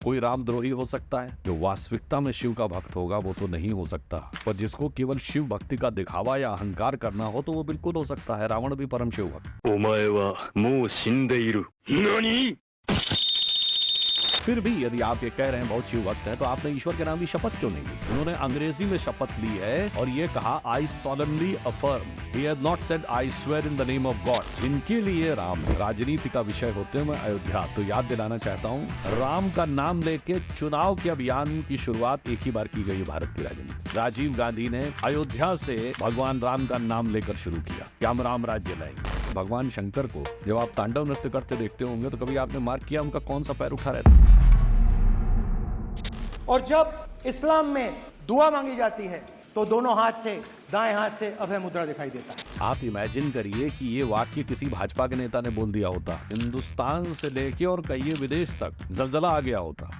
कोई रामद्रोही हो सकता है? जो वास्तविकता में शिव का भक्त होगा वो तो नहीं हो सकता, पर जिसको केवल शिव भक्ति का दिखावा या अहंकार करना हो तो वो बिल्कुल हो सकता है। रावण भी परम शिव भक्त। お前はもう死んでいる。何？ फिर भी यदि आप ये कह रहे हैं बहुत शिव भक्त है, तो आपने ईश्वर के नाम की शपथ क्यों नहीं ली? उन्होंने अंग्रेजी में शपथ ली है और ये कहा, आई solemnly affirm, he has not said I swear in the name of God। जिनके लिए राम राजनीति का विषय होते हैं, मैं अयोध्या तो याद दिलाना चाहता हूँ, राम का नाम लेके चुनाव के अभियान की शुरुआत एक ही बार की गई भारत की राजनीति। राजीव गांधी ने अयोध्या से भगवान राम का नाम लेकर शुरू किया कि हम राम राज्य लाएंगे। भगवान शंकर को जब आप तांडव नृत्य करते देखते होंगे तो कभी आपने मार्क किया उनका कौन सा पैर उठा रहता है? और जब इस्लाम में दुआ मांगी जाती है तो दोनों हाथ से, दाएं हाथ से अभय मुद्रा दिखाई देता है। आप इमेजिन करिए कि ये वाक्य किसी भाजपा के नेता ने बोल दिया होता, हिंदुस्तान से लेके और कहिए विदेश तक जलजला आ गया होता।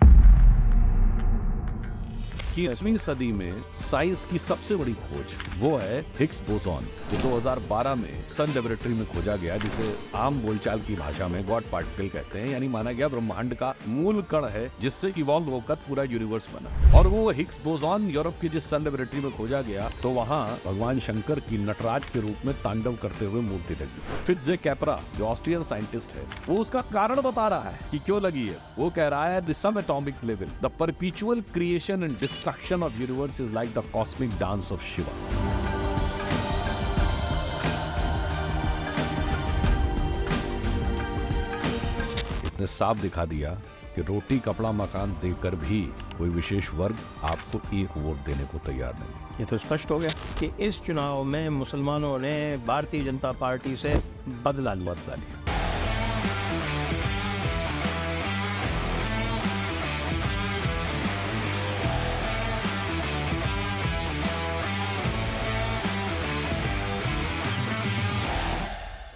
कि 20वीं सदी में साइंस की सबसे बड़ी खोज वो है हिग्स बोसॉन, जो 2012 में सन लेबोरेटरी में खोजा गया, जिसे आम बोलचाल की भाषा में गॉड पार्टिकल कहते हैं। यानी माना गया ब्रह्मांड का मूल कण है जिससे इवॉल्व होकर पूरा यूनिवर्स बना। और वो हिग्स बोसॉन यूरोप की जिस सन लेबोरेटरी में खोजा गया तो वहाँ भगवान शंकर की नटराज के रूप में तांडव करते हुए मूर्ति लगी। फिट्जे कैपरा जो ऑस्ट्रियन साइंटिस्ट है, वो उसका कारण बता रहा है कि क्यों लगी है। वो कह रहा है, the sum atomic level, the perpetual creation and destruction of universe is like the cosmic dance of Shiva। इसने साफ दिखा दिया कि रोटी कपड़ा मकान देकर भी कोई विशेष वर्ग आपको एक वोट देने को तैयार नहीं। ये तो स्पष्ट हो गया कि इस चुनाव में मुसलमानों ने भारतीय जनता पार्टी से बदला लिया।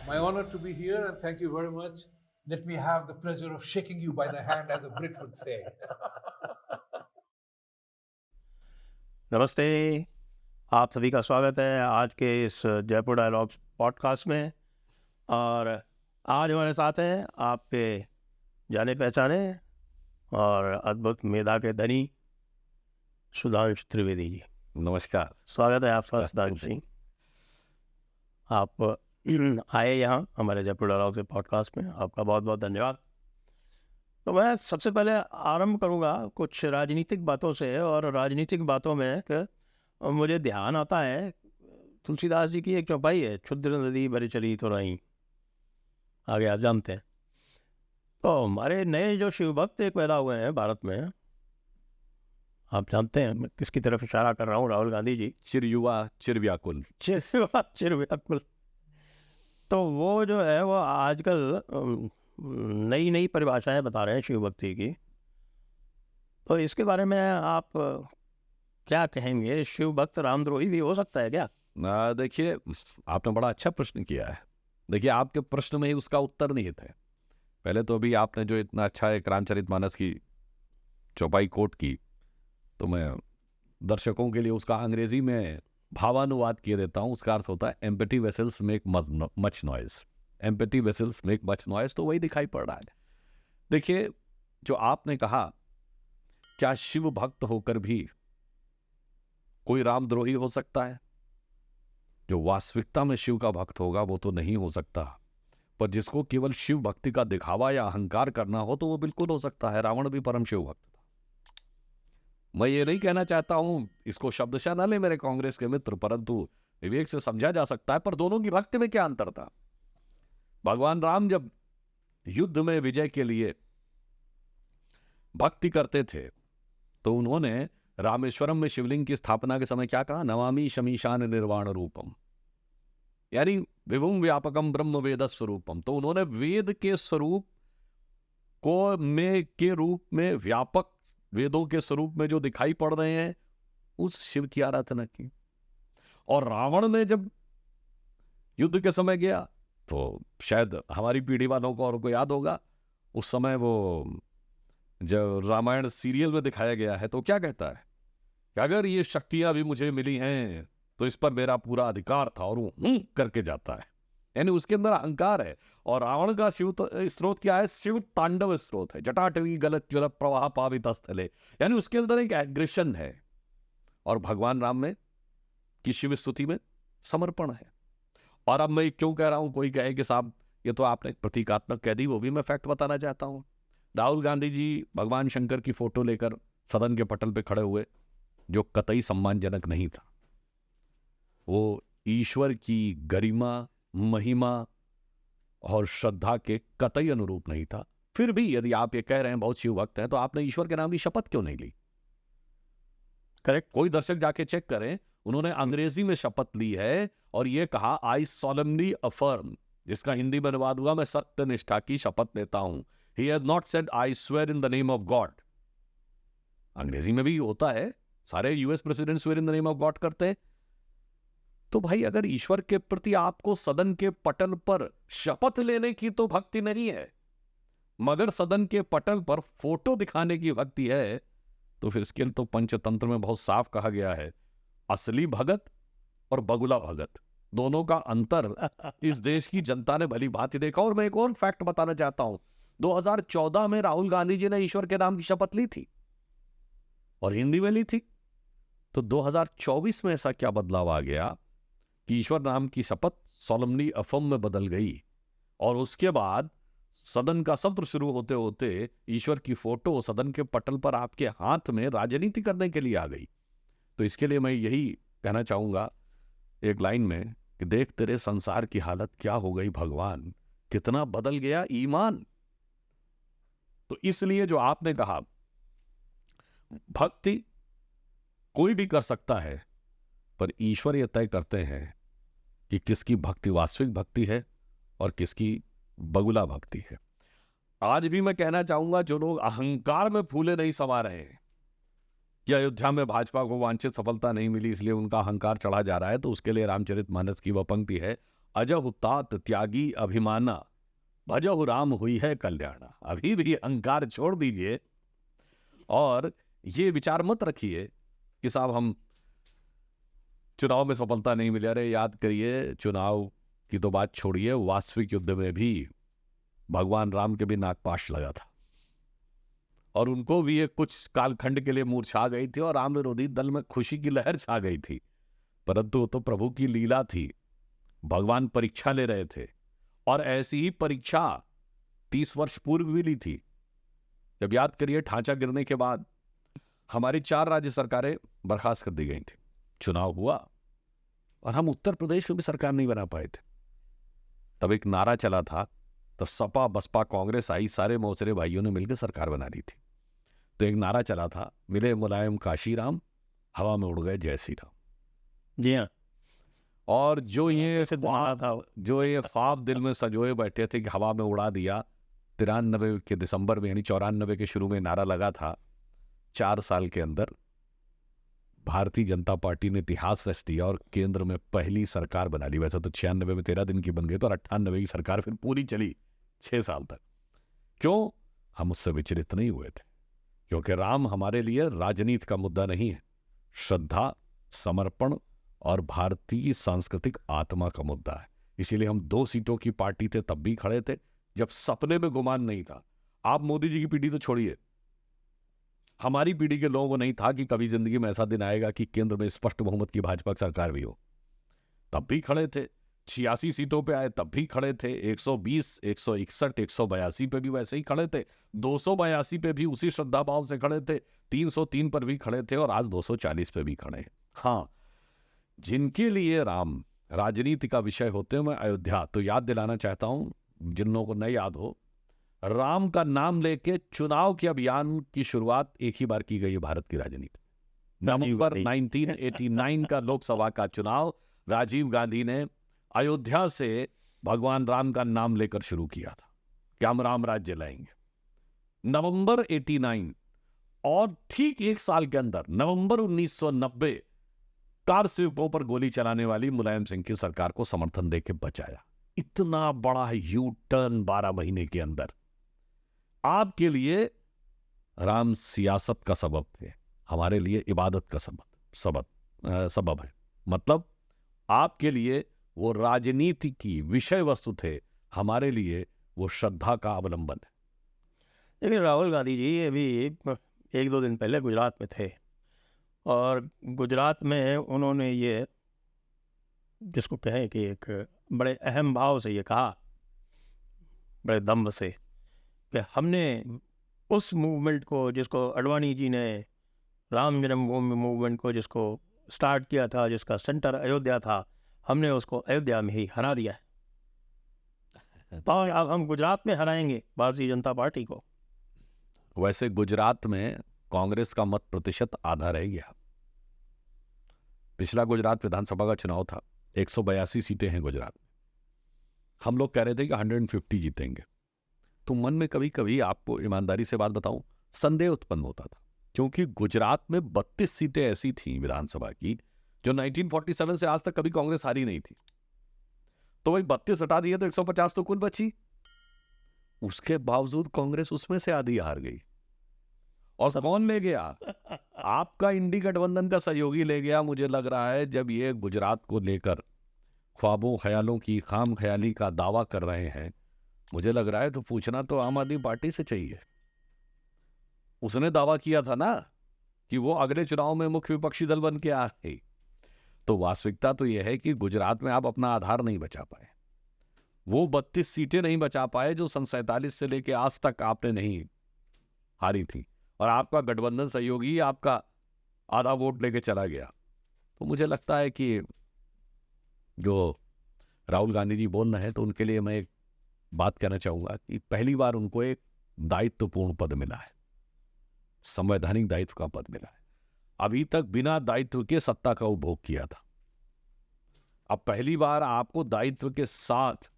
My honor to be here and thank you very much. Let me have the pleasure of shaking you by the hand, as a Brit would say. नमस्ते, आप सभी का स्वागत है आज के इस जयपुर डायलॉग्स पॉडकास्ट में। और आज हमारे साथ हैं आपके जाने पहचाने और अद्भुत मेधा के धनी सुधांशु त्रिवेदी जी। नमस्कार, स्वागत है आपका सुधांशु जी। आप आए यहाँ हमारे जयपुर डायलॉग्स के पॉडकास्ट में, आपका बहुत बहुत धन्यवाद। तो मैं सबसे पहले आरंभ करूँगा कुछ राजनीतिक बातों से, और राजनीतिक बातों में मुझे ध्यान आता है तुलसीदास जी की एक चौपाई है, क्षुद्र नदी भरी चली तो नहीं, आगे आप जानते हैं। तो हमारे नए जो शिव भक्त एक पैदा हुए हैं भारत में, आप जानते हैं मैं किसकी तरफ इशारा कर रहा हूँ, राहुल गांधी जी। चिरयुवा चिरव्याकुल। चिरव्याकुल। तो वो जो है वो आजकल नई नई परिभाषाएं बता रहे हैं शिव भक्ति की। तो इसके बारे में आप क्या कहेंगे? शिव भक्त रामद्रोही भी हो सकता है क्या? देखिए, आपने बड़ा अच्छा प्रश्न किया है। देखिए, आपके प्रश्न में ही उसका उत्तर निहित है। पहले तो अभी आपने जो इतना अच्छा एक रामचरितमानस की चौपाई कोट की, तो मैं दर्शकों के लिए उसका अंग्रेजी में भावानुवाद किए देता हूँ। उसका अर्थ होता है empty vessels make much noise. Empty vessels make much noise, तो वही दिखाई पड़ रहा है। देखिए, जो आपने कहा, क्या शिव भक्त होकर भी कोई रामद्रोही हो सकता है? जो वास्तविकता में शिव का भक्त होगा वो तो नहीं हो सकता, पर जिसको केवल शिव भक्ति का दिखावा या अहंकार करना हो तो वो बिल्कुल हो सकता है। रावण भी परम शिव भक्त था। मैं ये नहीं कहना चाहता हूं, इसको शब्दशः न ले मेरे कांग्रेस के मित्र, परंतु विवेक से समझा जा सकता है। पर दोनों की भक्ति में क्या अंतर था? भगवान राम जब युद्ध में विजय के लिए भक्ति करते थे तो उन्होंने रामेश्वरम में शिवलिंग की स्थापना के समय क्या कहा? नमामि शमीशान निर्वाण रूपम, यानी विभुम व्यापकम ब्रह्म वेद स्वरूपम। तो उन्होंने वेद के स्वरूप के रूप में, व्यापक वेदों के स्वरूप में जो दिखाई पड़ रहे हैं, उस शिव की आराधना की। और रावण ने जब युद्ध के समय गया, तो शायद हमारी पीढ़ी वालों को और को याद होगा, उस समय वो जब रामायण सीरियल में दिखाया गया है तो क्या कहता है कि अगर ये शक्तियां भी मुझे मिली हैं तो इस पर मेरा पूरा अधिकार था, और वो करके जाता है। यानी उसके अंदर अहंकार है। और रावण का शिव स्रोत क्या है? शिव तांडव स्रोत है। जटाटवी गलत जल प्रवाह पावित स्थले, यानी उसके अंदर एक एग्रेशन है। और भगवान राम में की शिव स्तुति में समर्पण है। और अब मैं क्यों कह रहा हूं, कोई कहे कि साहब ये तो आपने प्रतीकात्मक कह दी, वो भी मैं फैक्ट बताना चाहता हूं। राहुल गांधी जी भगवान शंकर की फोटो लेकर सदन के पटल पे खड़े हुए, जो कतई सम्मानजनक नहीं था। वो ईश्वर की गरिमा, महिमा और श्रद्धा के कतई अनुरूप नहीं था। फिर भी यदि आप ये कह रहे हैं बहुत शिव भक्त हैं, तो आपने ईश्वर के नाम की शपथ क्यों नहीं ली? करेक्ट। कोई दर्शक जाके चेक करें, उन्होंने अंग्रेजी में शपथ ली है और ये कहा आई solemnly affirm, जिसका हिंदी में अनुवाद हुआ मैं सत्य निष्ठा की शपथ लेता हूं। He has not said I swear in the name of God. अंग्रेजी में भी होता है, सारे US president swear in the name of God करते हैं। तो भाई अगर ईश्वर के प्रति आपको सदन के पटल पर शपथ लेने की तो भक्ति नहीं है, मगर सदन के पटल पर फोटो दिखाने की भक्ति है, तो फिर इसके लिए तो पंचतंत्र में बहुत साफ कहा गया है, असली भगत और बगुला भगत दोनों का अंतर इस देश की जनता ने भली भांति देखा। और मैं एक और फैक्ट बताना चाहता हूं, 2014 में राहुल गांधी जी ने ईश्वर के नाम की शपथ ली थी और हिंदी में ली थी। तो 2024 में ऐसा क्या बदलाव आ गया कि ईश्वर नाम की शपथ solemnly affirm में बदल गई और उसके बाद सदन का सत्र शुरू होते होते ईश्वर की फोटो सदन के पटल पर आपके हाथ में राजनीति करने के लिए आ गई। तो इसके लिए मैं यही कहना चाहूंगा एक लाइन में कि देख तेरे संसार की हालत क्या हो गई भगवान, कितना बदल गया ईमान। तो इसलिए जो आपने कहा, भक्ति कोई भी कर सकता है, पर ईश्वर ये तय करते हैं कि किसकी भक्ति वास्तविक भक्ति है और किसकी बगुला भक्ति है। आज भी मैं कहना चाहूंगा, जो लोग अहंकार में फूले नहीं समा रहे हैं कि अयोध्या में भाजपा को वांछित सफलता नहीं मिली इसलिए उनका अहंकार चढ़ा जा रहा है, तो उसके लिए रामचरितमानस की वह पंक्ति है, अजहु तात त्यागी अभिमाना, भजहु राम हुई है कल्याणा। अभी भी अहंकार छोड़ दीजिए और ये विचार मत रखिए कि साहब हम चुनाव में सफलता नहीं मिली। अरे याद करिए, चुनाव की तो बात छोड़िए, वास्तविक युद्ध में भी भगवान राम के भी नागपाश लगा था और उनको भी ये कुछ कालखंड के लिए मूर्छा गई थी और राम विरोधी दल में खुशी की लहर छा गई थी। परंतु वो तो प्रभु की लीला थी, भगवान परीक्षा ले रहे थे और ऐसी ही परीक्षा 30 वर्ष पूर्व भी ली थी। जब याद करिए, ढांचा गिरने के बाद हमारी 4 राज्य सरकारें बर्खास्त कर दी गई थी, चुनाव हुआ और हम उत्तर प्रदेश में भी सरकार नहीं बना पाए थे। तब एक नारा चला था, तब सपा बसपा कांग्रेस आई, सारे मौसरे भाइयों ने मिलकर सरकार बना ली थी। तो एक नारा चला था, मिले मुलायम काशी राम, हवा में उड़ गए जय श्री राम। जी हाँ। और जो ये था, जो ये ख्वाब दिल में संजोए बैठे थे कि हवा में उड़ा दिया, 93 के दिसंबर में यानी 94 के शुरू में नारा लगा था, 4 साल के अंदर भारतीय जनता पार्टी ने इतिहास रच दिया और केंद्र में पहली सरकार बना ली। वैसे तो 96 में 13 दिन की बन गई, तो 98 की सरकार फिर पूरी चली 6 साल तक। क्यों? हम उससे विचलित नहीं हुए थे, क्योंकि राम हमारे लिए राजनीति का मुद्दा नहीं है, श्रद्धा, समर्पण और भारतीय सांस्कृतिक आत्मा का मुद्दा है। इसीलिए हम 2 सीटों की पार्टी थे, तब भी खड़े थे जब सपने में गुमान नहीं था। आप मोदी जी की पीढ़ी तो छोड़िए, हमारी पीढ़ी के लोगों को नहीं था कि कभी जिंदगी में ऐसा दिन आएगा कि केंद्र में स्पष्ट बहुमत की भाजपा सरकार भी हो, तब भी खड़े थे। 86 सीटों पे आए तब भी खड़े थे, 120, 161, 182 पे भी वैसे ही खड़े थे, 282 पे भी उसी श्रद्धा भाव से खड़े थे, 303 पर भी खड़े थे और आज 240 पे भी खड़े हैं। हाँ, जिनके लिए राम राजनीति का विषय होते हैं, मैं अयोध्या तो याद दिलाना चाहता हूं, जिन लोगों को नहीं याद हो, राम का नाम लेके चुनाव के अभियान की शुरुआत एक ही बार की गई है भारत की राजनीति। नवंबर 1989 का लोकसभा का चुनाव राजीव गांधी ने अयोध्या से भगवान राम का नाम लेकर शुरू किया था कि हम राम राज्य लाएंगे। नवंबर 89 और ठीक 1 साल के अंदर नवंबर 1990 कार सेवकों पर गोली चलाने वाली मुलायम सिंह की सरकार को समर्थन देके बचाया। इतना बड़ा यू टर्न 12 महीने के अंदर। आपके लिए राम सियासत का सबब थे, हमारे लिए इबादत का सबब है। मतलब आपके लिए वो राजनीति की विषय वस्तु थे, हमारे लिए वो श्रद्धा का अवलंबन है। देखिए, राहुल गांधी जी अभी 1-2 दिन पहले गुजरात में थे, और गुजरात में उन्होंने ये, जिसको कहें कि एक बड़े अहम भाव से ये कहा, बड़े दम्भ से, कि हमने उस मूवमेंट को, जिसको अडवाणी जी ने राम जन्मभूमि मूवमेंट को जिसको स्टार्ट किया था, जिसका सेंटर अयोध्या था, हमने उसको अयोध्या में ही हरा दिया है। तो अब हम गुजरात में हराएंगे भारतीय जनता पार्टी को। वैसे गुजरात में कांग्रेस का मत प्रतिशत आधा रह गया। पिछला गुजरात विधानसभा का चुनाव था, 182 सीटें हैं गुजरात में। हम लोग कह रहे थे कि 150 जीतेंगे। तो मन में कभी कभी, आपको ईमानदारी से बात बताऊं, संदेह उत्पन्न होता था, क्योंकि गुजरात में 32 सीटें ऐसी थीं विधानसभा की जो 1947 से आज तक कभी कांग्रेस हारी नहीं थी। तो वही 32 हटा दिए तो 150 तो कुल बची। उसके बावजूद कांग्रेस उसमें से आधी हार गई। और कौन ले गया? आपका इंडी गठबंधन का सहयोगी ले गया। मुझे लग रहा है जब ये गुजरात को लेकर ख्वाबों ख्यालों की खाम ख्याली का दावा कर रहे हैं, मुझे लग रहा है तो पूछना तो आम आदमी पार्टी से चाहिए। उसने दावा किया था ना कि वो अगले चुनाव में मुख्य विपक्षी दल बन के आ रही। तो वास्तविकता तो यह है कि गुजरात में आप अपना आधार नहीं बचा पाए। वो 32 सीटें नहीं बचा पाए जो सन 47 से लेके आज तक आपने नहीं हारी थी, और आपका गठबंधन सहयोगी आपका आधा वोट लेके चला गया। तो मुझे लगता है कि जो राहुल गांधी जी बोल रहे हैं, तो उनके लिए मैं एक बात कहना चाहूंगा कि पहली बार उनको एक दायित्वपूर्ण पद मिला है, संवैधानिक दायित्व का पद मिला है। अभी तक बिना दायित्व के सत्ता का उपभोग किया था। अब पहली बार आपको दायित्व के साथ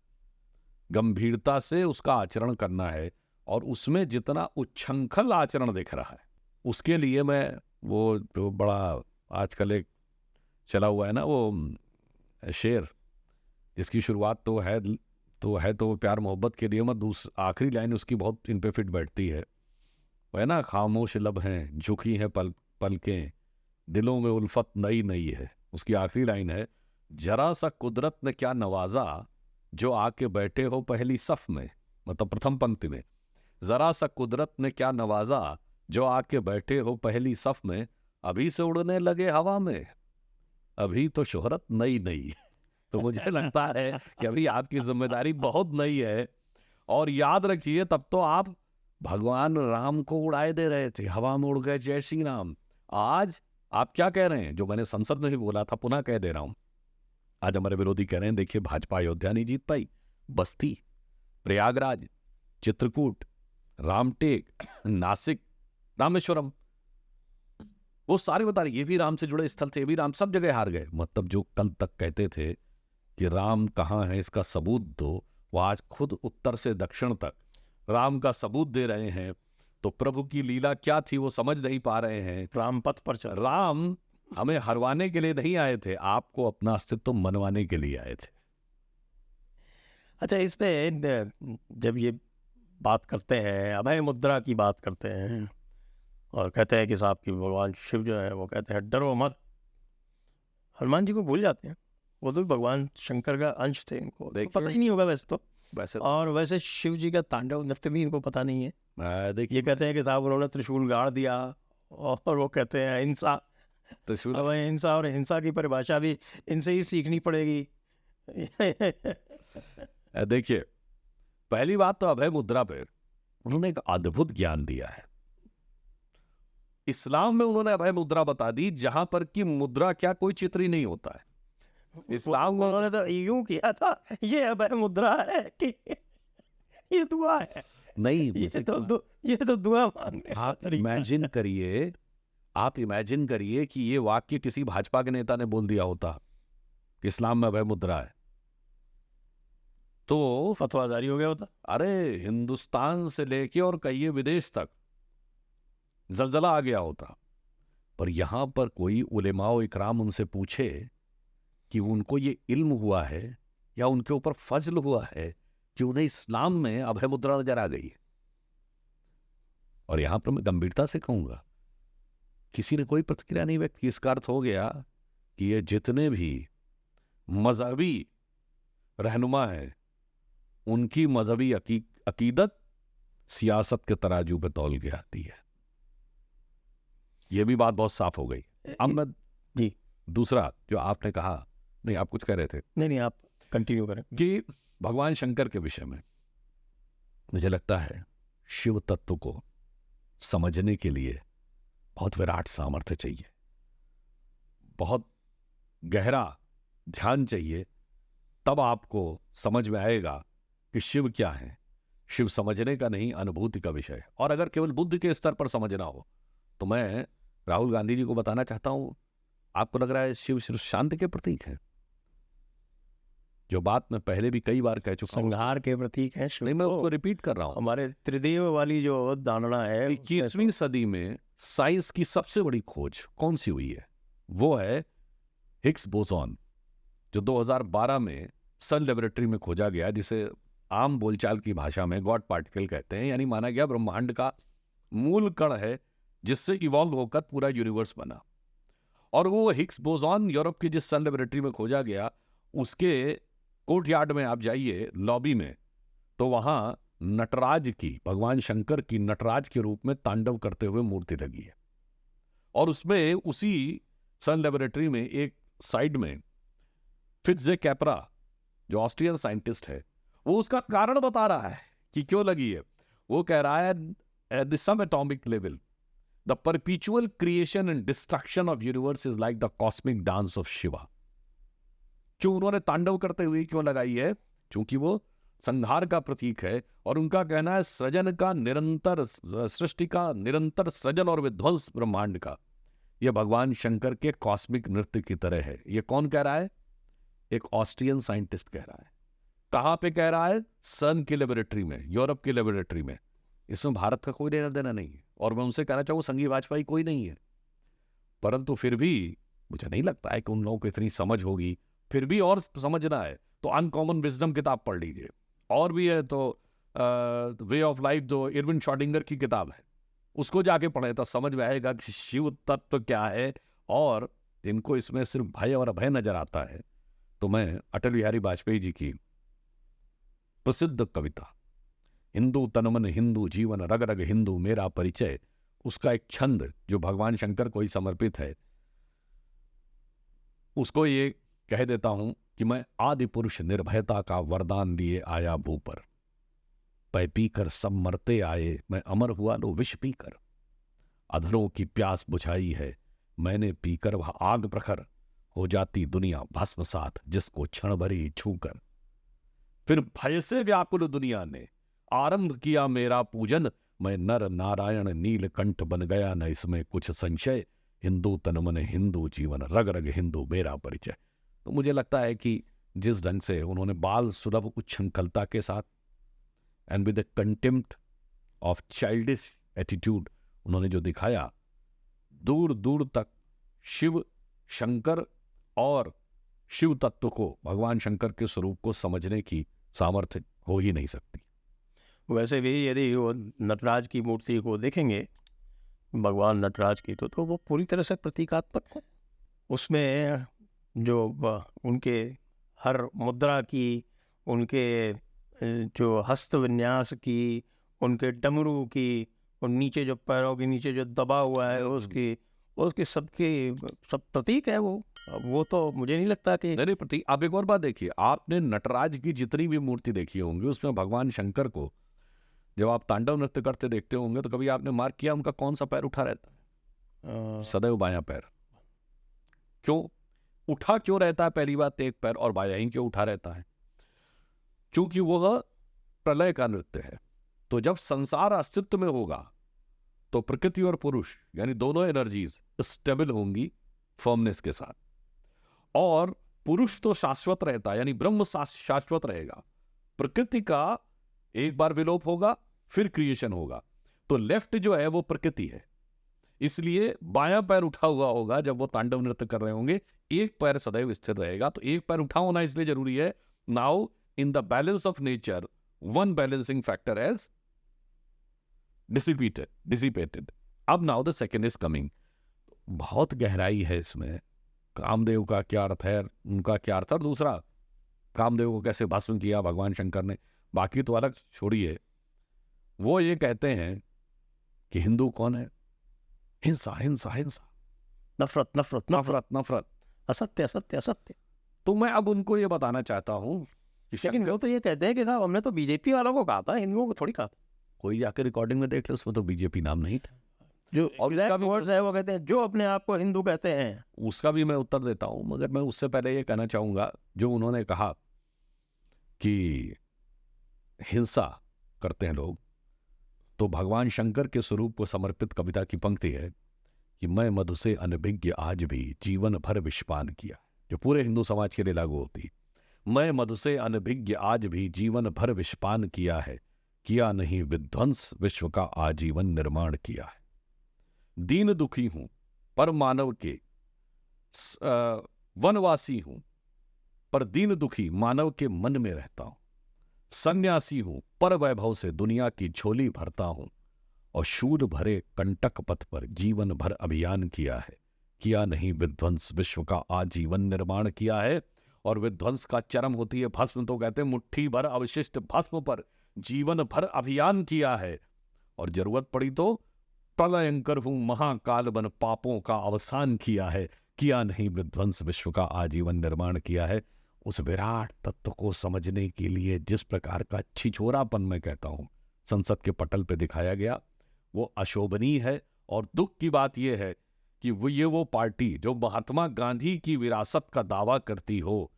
गंभीरता से उसका आचरण करना है, और उसमें जितना उच्छृंखल आचरण दिख रहा है, उसके लिए मैं वो जो बड़ा आजकल एक चला हुआ है ना, वो शेर जिसकी शुरुआत तो प्यार मोहब्बत के लिए, मत आखिरी लाइन उसकी बहुत इन पे फिट बैठती है, वो है ना, खामोश लब हैं झुकी हैं पलकें, दिलों में उल्फत नई नई है। उसकी आखिरी लाइन है, जरा सा कुदरत ने क्या नवाजा जो आके बैठे हो पहली सफ में, मतलब प्रथम पंक्ति में, जरा सा कुदरत ने क्या नवाजा जो आके बैठे हो पहली सफ में, अभी से उड़ने लगे हवा में, अभी तो शोहरत नई नई। तो मुझे लगता है कि अभी आपकी जिम्मेदारी बहुत नई है। और याद रखिए, तब तो आप भगवान राम को उड़ाए दे रहे थे, हवा में उड़ गए जय श्री राम। आज आप क्या कह रहे हैं, जो मैंने संसद में भी बोला था, पुनः कह दे रहा हूं। आज हमारे विरोधी कह रहे हैं, देखिए भाजपा अयोध्या नहीं जीत पाई, बस्ती, प्रयागराज, चित्रकूट, रामटेक, नासिक, रामेश्वरम, वो सारे बता रहे, ये भी राम से जुड़े स्थल थे, ये भी राम, सब जगह हार गए। मतलब जो कल तक कहते थे कि राम कहाँ है, इसका सबूत दो, वो आज खुद उत्तर से दक्षिण तक राम का सबूत दे रहे हैं। तो प्रभु की लीला क्या थी वो समझ नहीं पा रहे हैं। राम पथ पर चल। राम हमें हरवाने के लिए नहीं आए थे, आपको अपना अस्तित्व मनवाने के लिए आए थे। अच्छा, इस पे जब ये बात करते हैं, अभय मुद्रा की बात करते हैं, और कहते हैं कि साहब कि भगवान शिव जो है वो कहते हैं डरो मत, हनुमान जी को भूल जाते हैं। वो तो भगवान शंकर का अंश थे, इनको तो पता ही नहीं होगा वैसे तो। और वैसे शिव जी का तांडव नृत्य भी इनको पता नहीं है। देखिए, ये कहते हैं कि साहब उन्होंने त्रिशूल गाड़ दिया, और वो कहते हैं हिंसा। अब हिंसा और हिंसा की परिभाषा भी इनसे ही सीखनी पड़ेगी। देखिए, पहली बात तो अभय मुद्रा पे उन्होंने एक अद्भुत ज्ञान दिया है। इस्लाम में उन्होंने अभय मुद्रा बता दी, जहां पर कि मुद्रा क्या कोई चित्र ही नहीं होता है। इस्लाम में उन्होंने तो यूं किया था, ये अभय मुद्रा है कि ये दुआ है। नहीं, ये तो दुआ मांगने। आप इमेजिन करिए कि ये वाक्य किसी भाजपा के नेता ने बोल दिया होता कि इस्लाम में अभय मुद्रा है, तो फतवा जारी हो गया होता। अरे हिंदुस्तान से लेके और कहिए विदेश तक जलजला आ गया होता। पर यहां पर कोई उलेमाओ इकराम उनसे पूछे कि उनको ये इल्म हुआ है या उनके ऊपर फजल हुआ है कि उन्हें इस्लाम में अभय मुद्रा नजर आ गई है। और यहां पर मैं गंभीरता से कहूंगा, किसी ने कोई प्रतिक्रिया नहीं व्यक्त की। इसका अर्थ हो गया कि ये जितने भी मजहबी रहनुमा हैं, उनकी मजहबी अकीदत सियासत के तराजू पे तौल के आती है। ये भी बात बहुत साफ हो गई। अब मैं जी दूसरा जो आपने कहा, नहीं आप कुछ कह रहे थे नहीं आप कंटिन्यू करें। कि भगवान शंकर के विषय में मुझे लगता है शिव तत्व को समझने के लिए बहुत विराट सामर्थ्य चाहिए, बहुत गहरा ध्यान चाहिए, तब आपको समझ में आएगा कि शिव क्या है। शिव समझने का नहीं, अनुभूति का विषय है। और अगर केवल बुद्धि के स्तर पर समझना हो तो मैं राहुल गांधी जी को बताना चाहता हूं, आपको लग रहा है शिव सिर्फ शांति के प्रतीक है? जो बात मैं पहले भी कई बार कह चुका हूं, संहार के प्रतीक हैं शिव। नहीं मैं तो उसको रिपीट कर रहा हूं। हमारे त्रिदेव वाली जो धारणा है, 21वीं सदी में साइंस की सबसे बड़ी खोज कौन सी हुई है? वो है हिग्स बोसॉन, जो 2012 में सन लेबोरेटरी में खोजा गया, जिसे आम बोलचाल की भाषा में गॉड पार्टिकल कहते हैं। यानी माना गया ब्रह्मांड का मूल कण है जिससे इवॉल्व होकर पूरा यूनिवर्स बना। और वो हिग्स बोसॉन यूरोप की जिस सन लेबोरेटरी में खोजा गया, उसके कोर्टयार्ड में आप जाइए, लॉबी में, तो वहां नटराज की, भगवान शंकर की नटराज के रूप में तांडव करते हुए मूर्ति लगी है। और उसमें उसी सन लेबोरेटरी में एक साइड में फिट्जे कैपरा, जो ऑस्ट्रियन साइंटिस्ट है, वो उसका कारण बता रहा है कि क्यों लगी है। वो कह रहा है at the sub atomic level the perpetual creation and destruction of universe is like the cosmic dance of Shiva. क्यों उन्होंने तांडव करते हुए क्यों लगाई है? क्योंकि वो संहार का प्रतीक है। और उनका कहना है सृजन का निरंतर, सृष्टि का निरंतर सृजन और विध्वंस ब्रह्मांड का, यह भगवान शंकर के कॉस्मिक नृत्य की तरह है। ये कौन कह रहा है? एक ऑस्ट्रियन साइंटिस्ट कह रहा है। कहां पे कह रहा है? सन की लेबोरेटरी में, यूरोप की लेबोरेटरी में। इसमें भारत का कोई लेना देना नहीं है। और मैं उनसे कहना चाहूँ, संघी वाजपेयी कोई नहीं है, परंतु फिर भी मुझे नहीं लगता है कि उन लोगों को इतनी समझ होगी। फिर भी और समझना है तो अनकॉमन विजडम किताब पढ़ लीजिए, और भी है तो वे ऑफ लाइफ जो इरविन शॉर्डिंगर की किताब है, उसको जाके पढ़े तो समझ में आएगा कि शिव तत्व क्या है। और जिनको इसमें सिर्फ भय और अभय नजर आता है, तो मैं अटल बिहारी वाजपेयी जी की प्रसिद्ध कविता हिंदू तनमन हिंदू जीवन रग रग हिंदू मेरा परिचय, उसका एक छंद जो भगवान शंकर को ही समर्पित है, उसको ये कह देता हूं कि मैं आदि पुरुष निर्भयता का वरदान लिए आया भू पर, पै पीकर सब मरते आए, मैं अमर हुआ लो विष पीकर, अधरों की प्यास बुझाई है मैंने पीकर, वह आग प्रखर हो जाती दुनिया भस्मसात जिसको क्षण भरी छूकर। फिर भय से व्याकुल दुनिया ने आरंभ किया मेरा पूजन, मैं नर नारायण नीलकंठ बन गया न इसमें कुछ संशय, हिंदू तन मन हिंदू जीवन रग रग हिंदू मेरा परिचय। तो मुझे लगता है कि जिस ढंग से उन्होंने बाल सुलभ उच्छृंखलता के साथ and with the contempt of childish attitude उन्होंने जो दिखाया, दूर दूर तक शिव शंकर और शिव तत्व को, भगवान शंकर के स्वरूप को समझने की सामर्थ्य हो ही नहीं सकती। वैसे भी यदि वो नटराज की मूर्ति को देखेंगे, भगवान नटराज की, तो वो पूरी तरह से प्रतीकात्मक है। उसमें जो उनके हर मुद्रा की, उनके जो हस्त विन्यास की, उनके डमरू की, और नीचे जो पैरों के नीचे जो दबा हुआ है उसके सब प्रतीक है वो तो मुझे नहीं लगता कि नहीं प्रतीक। आप एक और बात देखिए, आपने नटराज की जितनी भी मूर्ति देखी होंगी उसमें भगवान शंकर को जब आप तांडव नृत्य करते देखते होंगे तो कभी आपने मार्क किया उनका कौन सा पैर उठा रहता है? सदैव बायां पैर। क्यों उठा क्यों रहता है? पहली बात, एक पैर, और बायां ही क्यों उठा रहता है? क्योंकि वह प्रलय का नृत्य है। तो जब संसार अस्तित्व में होगा तो प्रकृति और पुरुष यानी दोनों एनर्जीज स्टेबल होंगी फर्मनेस के साथ, और पुरुष तो शाश्वत रहता है, यानी ब्रह्म शाश्वत रहेगा। प्रकृति का एक बार विलोप होगा फिर क्रिएशन होगा। तो लेफ्ट जो है वो प्रकृति है, इसलिए बायां पैर उठा हुआ होगा जब वो तांडव नृत्य कर रहे होंगे, एक पैर सदैव स्थिर रहेगा। तो एक पैर उठा होना इसलिए जरूरी है। Now in the balance of nature one balancing factor has dissipated. अब now the second is coming. बहुत गहराई है इसमें। कामदेव का क्या अर्थ है, उनका क्या अर्थ है, और दूसरा कामदेव को कैसे भस्म किया भगवान शंकर ने, बाकी तो अलग छोड़िए। वो ये कहते हैं कि हिंदू कौन है? हिंसा हिंसा हिंसा, नफरत नफरत नफरत, नफरत नफरत। असत्य असत्य असत्य। तो मैं अब उनको ये बताना चाहता हूँ कि लेकिन वो तो ये कहते हैं कि साहब हमने तो बीजेपी वालों को कहा था, हिंदुओं को थोड़ी कहा था। कोई जाकर रिकॉर्डिंग में देख ले, उसमें तो बीजेपी नाम नहीं था। जो और उसका भी वर्ड्स है वो कहते हैं जो अपने आप को हिंदू कहते हैं। उसका भी मैं उत्तर देता हूं, मगर मैं उससे पहले ये कहना चाहूंगा, जो उन्होंने कहा कि हिंसा करते हैं लोग, तो भगवान शंकर के स्वरूप को समर्पित कविता की पंक्ति है कि मैं मधु से अनभिज्ञ आज भी जीवन भर विषपान किया, जो पूरे हिंदू समाज के लिए लागू होती। मैं मधु से अनभिज्ञ आज भी जीवन भर विषपान किया है, किया नहीं विध्वंस विश्व का आजीवन निर्माण किया है। दीन दुखी हूं पर मानव के वनवासी हूं पर दीन दुखी मानव के मन में रहता हूं। सन्यासी हूं पर वैभव से दुनिया की झोली भरता हूं, और शूर भरे कंटक पथ पर जीवन भर अभियान किया है, किया नहीं विध्वंस विश्व का आजीवन निर्माण किया है। और विध्वंस का चरम होती है भस्म, तो कहते हैं मुट्ठी भर अवशिष्ट भस्म पर जीवन भर अभियान किया है, और जरूरत पड़ी तो प्रलयंकर हूं महाकाल बन पापों का अवसान किया है, किया नहीं विध्वंस विश्व का आजीवन निर्माण किया है। उस विराट तत्व को समझने के लिए जिस प्रकार का छिछोरापन मैं कहता हूं संसद के पटल पे दिखाया गया, वो अशोभनीय है। और दुख की बात यह है कि वो पार्टी जो महात्मा गांधी की विरासत का दावा करती हो,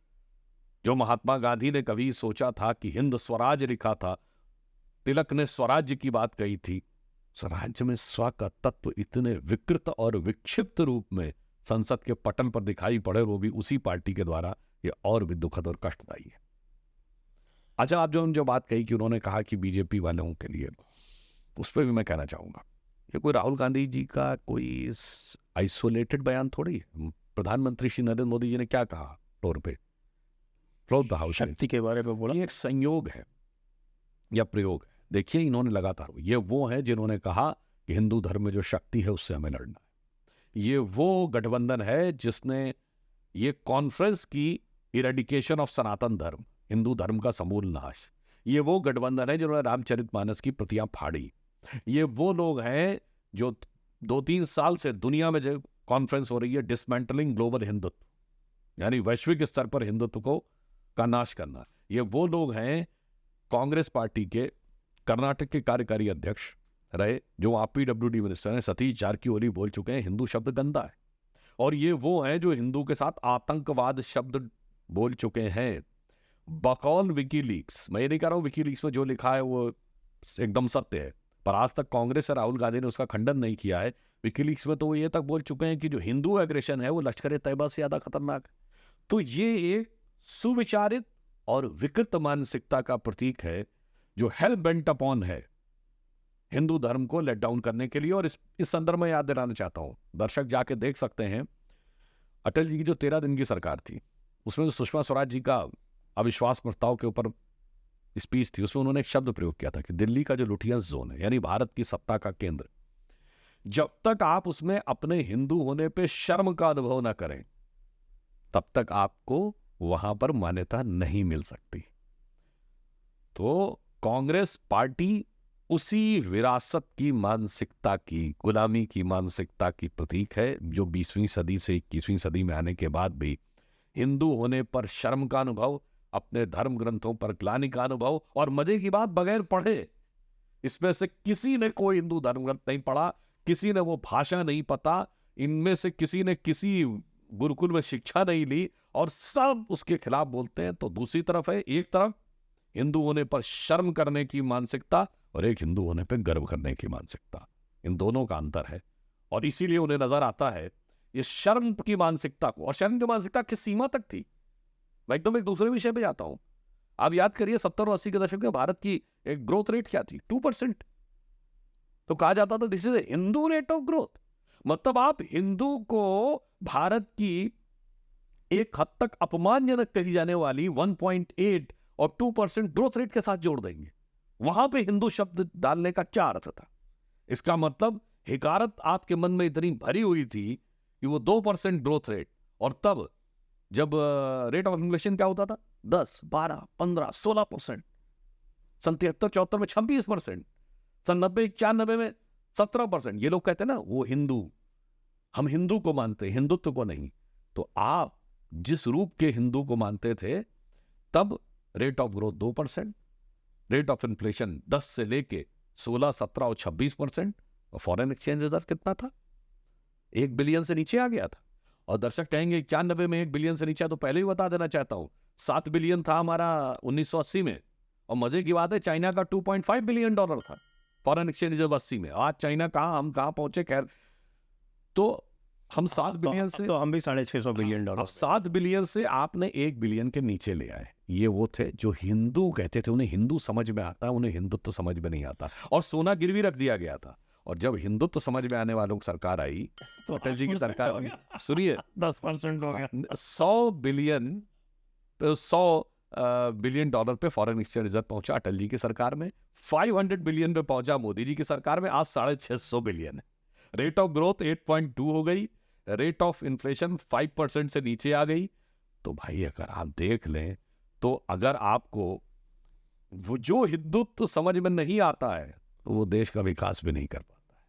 जो महात्मा गांधी ने कभी सोचा था कि हिंद स्वराज लिखा था, तिलक ने स्वराज्य की बात कही थी, स्वराज्य में स्व का तत्व इतने विकृत और विक्षिप्त रूप में संसद के पटल पर दिखाई पड़े, वो भी उसी पार्टी के द्वारा, ये और भी दुखद और कष्टदायी है। अच्छा, आप जो बात कही कि उन्होंने कहा कि बीजेपी वालों के लिए, उस पर भी मैं कहना चाहूंगा, ये कोई राहुल गांधी जी का कोई आइसोलेटेड बयान थोड़ी है। प्रधानमंत्री श्री नरेंद्र मोदी जी ने क्या कहा फ्लोर पे, फ्लोर द हाउस, शक्ति के बारे में बोला। ये एक संयोग है या प्रयोग है। देखिए, इन्होंने लगातार, ये वो है जिन्होंने कहा कि हिंदू धर्म में जो शक्ति है उससे हमें लड़ना है। ये वो गठबंधन है जिसने ये कॉन्फ्रेंस की इरेडिकेशन ऑफ सनातन धर्म, हिंदू धर्म का समूल नाश। ये वो गठबंधन है जिन्होंने रामचरितमानस की प्रतियां फाड़ी। ये वो लोग हैं जो 2-3 साल से दुनिया में जो कॉन्फ्रेंस हो रही है डिसमेंटलिंग ग्लोबल हिंदुत्व, यानी वैश्विक स्तर पर हिंदुत्व को का नाश करना, ये वो लोग हैं। कांग्रेस पार्टी के कर्नाटक के कार्यकारी अध्यक्ष रहे, जो आप PWD मिनिस्टर हैं, सतीश जारकिहोली बोल चुके हैं हिंदू शब्द गंदा है। और ये वो हैं जो हिंदू के साथ आतंकवाद शब्द बोल चुके हैं। बकौल विकीलीक्स, मैं ये नहीं कह रहा हूं विकीलीक्स में जो लिखा है वो एकदम सत्य है, पर आज तक कांग्रेस और राहुल गांधी ने उसका खंडन नहीं किया है। विकीलीक्स में तो वो ये तक बोल चुके हैं कि जो हिंदू एग्रेशन है वो लश्कर तैयबा से ज्यादा खतरनाक है। तो ये एक सुविचारित और विकृत मानसिकता का प्रतीक है जो हेल बेंट अपॉन है हिंदू धर्म को लेट डाउन करने के लिए। और इस संदर्भ में याद दिलाना चाहता हूं, दर्शक जाके देख सकते हैं, अटल जी की जो 13 दिन की सरकार थी, उसमें जो सुषमा स्वराज जी का अविश्वास प्रस्ताव के ऊपर स्पीच थी, उसमें उन्होंने एक शब्द प्रयोग किया था कि दिल्ली का जो लुटियंस जोन है, यानी भारत की सत्ता का केंद्र, जब तक आप उसमें अपने हिंदू होने पे शर्म का अनुभव ना करें, तब तक आपको वहां पर मान्यता नहीं मिल सकती। तो कांग्रेस पार्टी उसी विरासत की मानसिकता की, गुलामी की मानसिकता की प्रतीक है, जो 20वीं सदी से 21वीं सदी में आने के बाद भी हिंदू होने पर शर्म का अनुभव, अपने धर्म ग्रंथों पर ग्लानि का अनुभव, और मजे की बात, बगैर पढ़े, इसमें से किसी ने कोई हिंदू धर्म ग्रंथ नहीं पढ़ा, किसी ने वो भाषा नहीं पता, इनमें से किसी ने किसी गुरुकुल में शिक्षा नहीं ली, और सब उसके खिलाफ बोलते हैं। तो दूसरी तरफ है, एक तरफ हिंदू होने पर शर्म करने की मानसिकता और एक हिंदू होने पर गर्व करने की मानसिकता, इन दोनों का अंतर है। और इसीलिए उन्हें नजर आता है ये शर्म की मानसिकता को, और शर्म की मानसिकता किस सीमा तक थी। मैं एकदम एक दूसरे विषय पे जाता हूं। आप याद करिए 70 और 80 के दशक में भारत की एक ग्रोथ रेट क्या थी, 2%। तो कहा जाता था this is a Hindu rate of growth. मतलब आप हिंदू को भारत की एक हद तक अपमानजनक कही जाने वाली 1.8 और 2% ग्रोथ रेट के साथ जोड़ देंगे। वहां पे हिंदू शब्द डालने का क्या अर्थ था? इसका मतलब हिकारत आपके मन में इतनी भरी हुई थी कि वो 2% ग्रोथ रेट, और तब जब रेट ऑफ इन्फ्लेशन क्या होता था 10, 12, 15, 16%, सन 73-74 में 26%, सन 90-91 में 17%। ये लोग कहते हैं ना वो हिंदू, हम हिंदू को मानते हैं, हिंदुत्व को नहीं। तो आप जिस रूप के हिंदू को मानते थे तब rate of growth 2%, rate of inflation 10 से लेके 16, 17 और 26%, और फॉरेन एक्सचेंज रिजर्व कितना था? 1 बिलियन से नीचे आ गया था। और दर्शक कहेंगे 91 में 1 बिलियन से नीचे, तो पहले ही बता देना चाहता हूं 7 बिलियन था हमारा 1980 में। और मजे की बात है चाइना का $2.5 बिलियन था फॉरेन एक्सचेंज रिजर्व 80 में। आज चाइना कहां, हम कहां पहुंचे। खैर, तो हम 7 बिलियन से, तो हम भी $650 बिलियन। अब 7 बिलियन से आपने 1 बिलियन के नीचे ले आए। ये वो थे जो हिंदू कहते थे, उन्हें हिंदू समझ में आता, उन्हें हिंदुत्व समझ में नहीं आता, और सोना गिरवी रख दिया गया था। और जब हिंदुत्व समझ में आने वालों की सरकार आई, तो अटल जी की सरकार, सुनिए, 10% हो गया। 100 बिलियन डॉलर पे फॉरेन एक्सचेंज रिजर्व पहुंचा अटल जी की सरकार में, 500 बिलियन पे पहुंचा मोदी जी की सरकार में, आज 650 बिलियन है। रेट ऑफ ग्रोथ 8.2 हो गई, रेट ऑफ इन्फ्लेशन 5% से नीचे आ गई। तो भाई अगर आप देख लें, तो अगर आपको वो जो हिंदुत्व समझ में नहीं आता है, तो वो देश का विकास भी नहीं कर पाता है।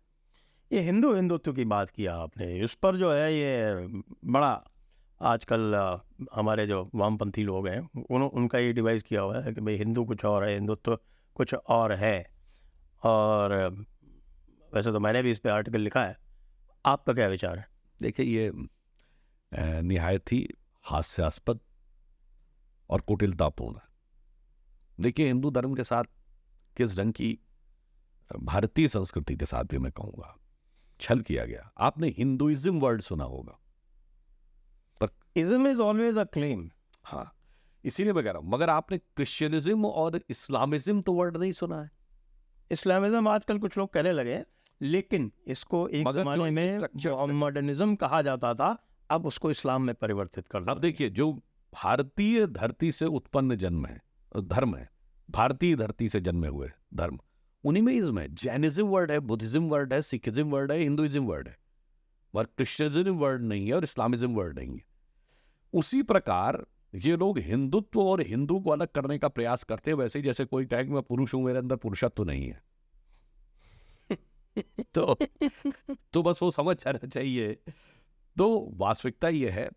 ये हिंदुत्व की बात किया आपने, इस पर जो है ये बड़ा आजकल हमारे जो वामपंथी लोग हैं उनका ये डिवाइस किया हुआ है कि भाई हिंदू कुछ और है, हिंदुत्व कुछ और है। और वैसे तो मैंने भी इस पे आर्टिकल लिखा है, आपका क्या विचार है? देखिए, ये निहायत ही हास्यास्पद और कुटिलतापूर्ण है। देखिए, हिंदू धर्म के साथ किस ढंग की, भारतीय संस्कृति के साथ भी मैं कहूँगा, छल किया गया। आपने हिंदुइज्म वर्ड सुना होगा, पर ism is always a claim. हाँ, इसीलिए मैं कह रहा हूँ, मगर आपने क्रिश्चियनिज्म और इस्लामिज्म तो वर्ड नहीं सुना है। इस्लामिज्म आजकल कुछ लोग कहने लगे हैं, लेकिन इसको एक मगर जो जमाने में structure से- मॉडर्निज्म कहा जाता था, अब उसको इस्लाम में परिवर्तित कर दिया। अब देखिए, जो भारतीय धरती से उत्पन्न जन्म है, धर्म है, भारतीय धरती से जन्मे हुए धर्म, उन्हीं में इज्म है। जैनिज्म वर्ड है, बुद्धिज्म वर्ड है, सिखिज्म वर्ड है, हिंदुइज्म वर्ड है, मगर क्रिश्चियनिज्म वर्ड नहीं है और इस्लामिज्म वर्ड नहीं है। उसी प्रकार ये लोग हिंदुत्व और हिंदू को अलग करने का प्रयास करते हैं, वैसे ही जैसे कोई कहे कि मैं पुरुष हूं, मेरे अंदर पुरुषत्व नहीं है। तो बस वो समझ जाना चाहिए। तो वास्तविकता ये है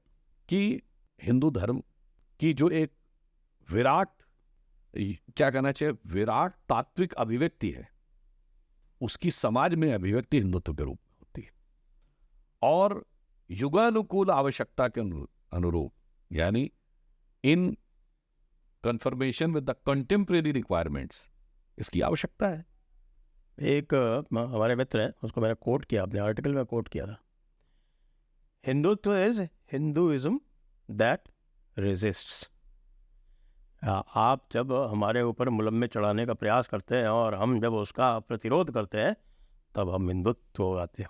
कि हिंदू धर्म की जो एक विराट, क्या कहना चाहिए, विराट तात्विक अभिव्यक्ति है, उसकी समाज में अभिव्यक्ति हिंदुत्व के रूप में होती है। और युगानुकूल आवश्यकता के अनुरूप, यानी in confirmation with the contemporary requirements, इसकी आवश्यकता है। एक हमारे मित्र हैं, उसको मैंने कोट किया, अपने आर्टिकल में कोट किया था, Hindutva is Hinduism that resists. आप जब हमारे ऊपर मुलम्मे चढ़ाने का प्रयास करते हैं और हम जब उसका प्रतिरोध करते हैं, तब हम हिंदुत्व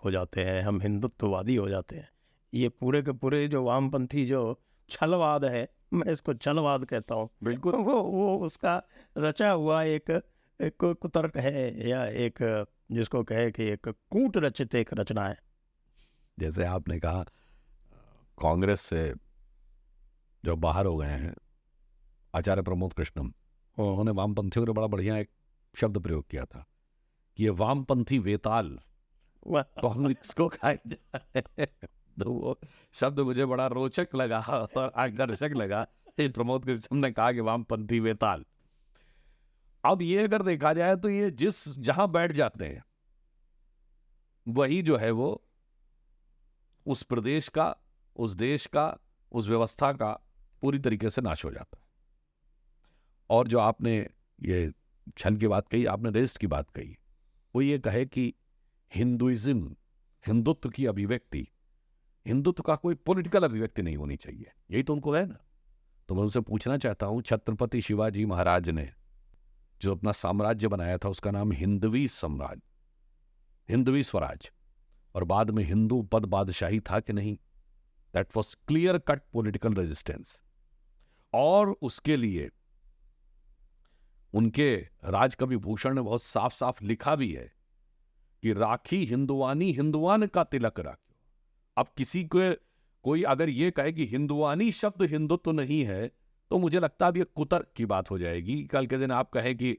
हो जाते हैं, हम हिंदुत्ववादी हो जाते हैं। ये पूरे के पूरे जो वामपंथी जो छलवाद है, मैं इसको छलवाद कहता हूँ, बिल्कुल वो उसका रचा हुआ एक कुतर्क है, या एक जिसको कहे कि एक कूट रचित एक रचना है। जैसे आपने कहा, कांग्रेस से जो बाहर हो गए हैं आचार्य प्रमोद कृष्णम, उन्होंने वामपंथियों ने बड़ा बढ़िया एक शब्द प्रयोग किया था कि ये वामपंथी वेताल कांग्रेस को खाए जा रहे हैं। तो वो शब्द मुझे बड़ा रोचक लगा और आकर्षक लगा। प्रमोद कृष्णम ने कहा कि वामपंथी वेताल। अब ये अगर देखा जाए तो ये जहां बैठ जाते हैं, वही जो है वो उस प्रदेश का, उस देश का, उस व्यवस्था का पूरी तरीके से नाश हो जाता है। और जो आपने ये छल की बात कही, आपने रेस्ट की बात कही, वो ये कहे कि हिंदुइज्म, हिंदुत्व की अभिव्यक्ति, हिंदुत्व का कोई पॉलिटिकल अभिव्यक्ति नहीं होनी चाहिए, यही तो उनको है ना। तो मैं उनसे पूछना चाहता हूं, छत्रपति शिवाजी महाराज ने जो अपना साम्राज्य बनाया था, उसका नाम हिंदवी साम्राज्य, हिंदवी स्वराज, और बाद में हिंदू पद बादशाही था कि नहीं? That was clear cut political resistance. और उसके लिए उनके राजकवि भूषण ने बहुत साफ साफ लिखा भी है कि राखी हिंदुवानी, हिंदुआन का तिलक राखियो। अब किसी को कोई अगर ये कहे कि हिंदुआनी शब्द हिंदुत्व नहीं है, तो मुझे लगता है अब ये कुतर्क की बात हो जाएगी। कल के दिन आप कहें कि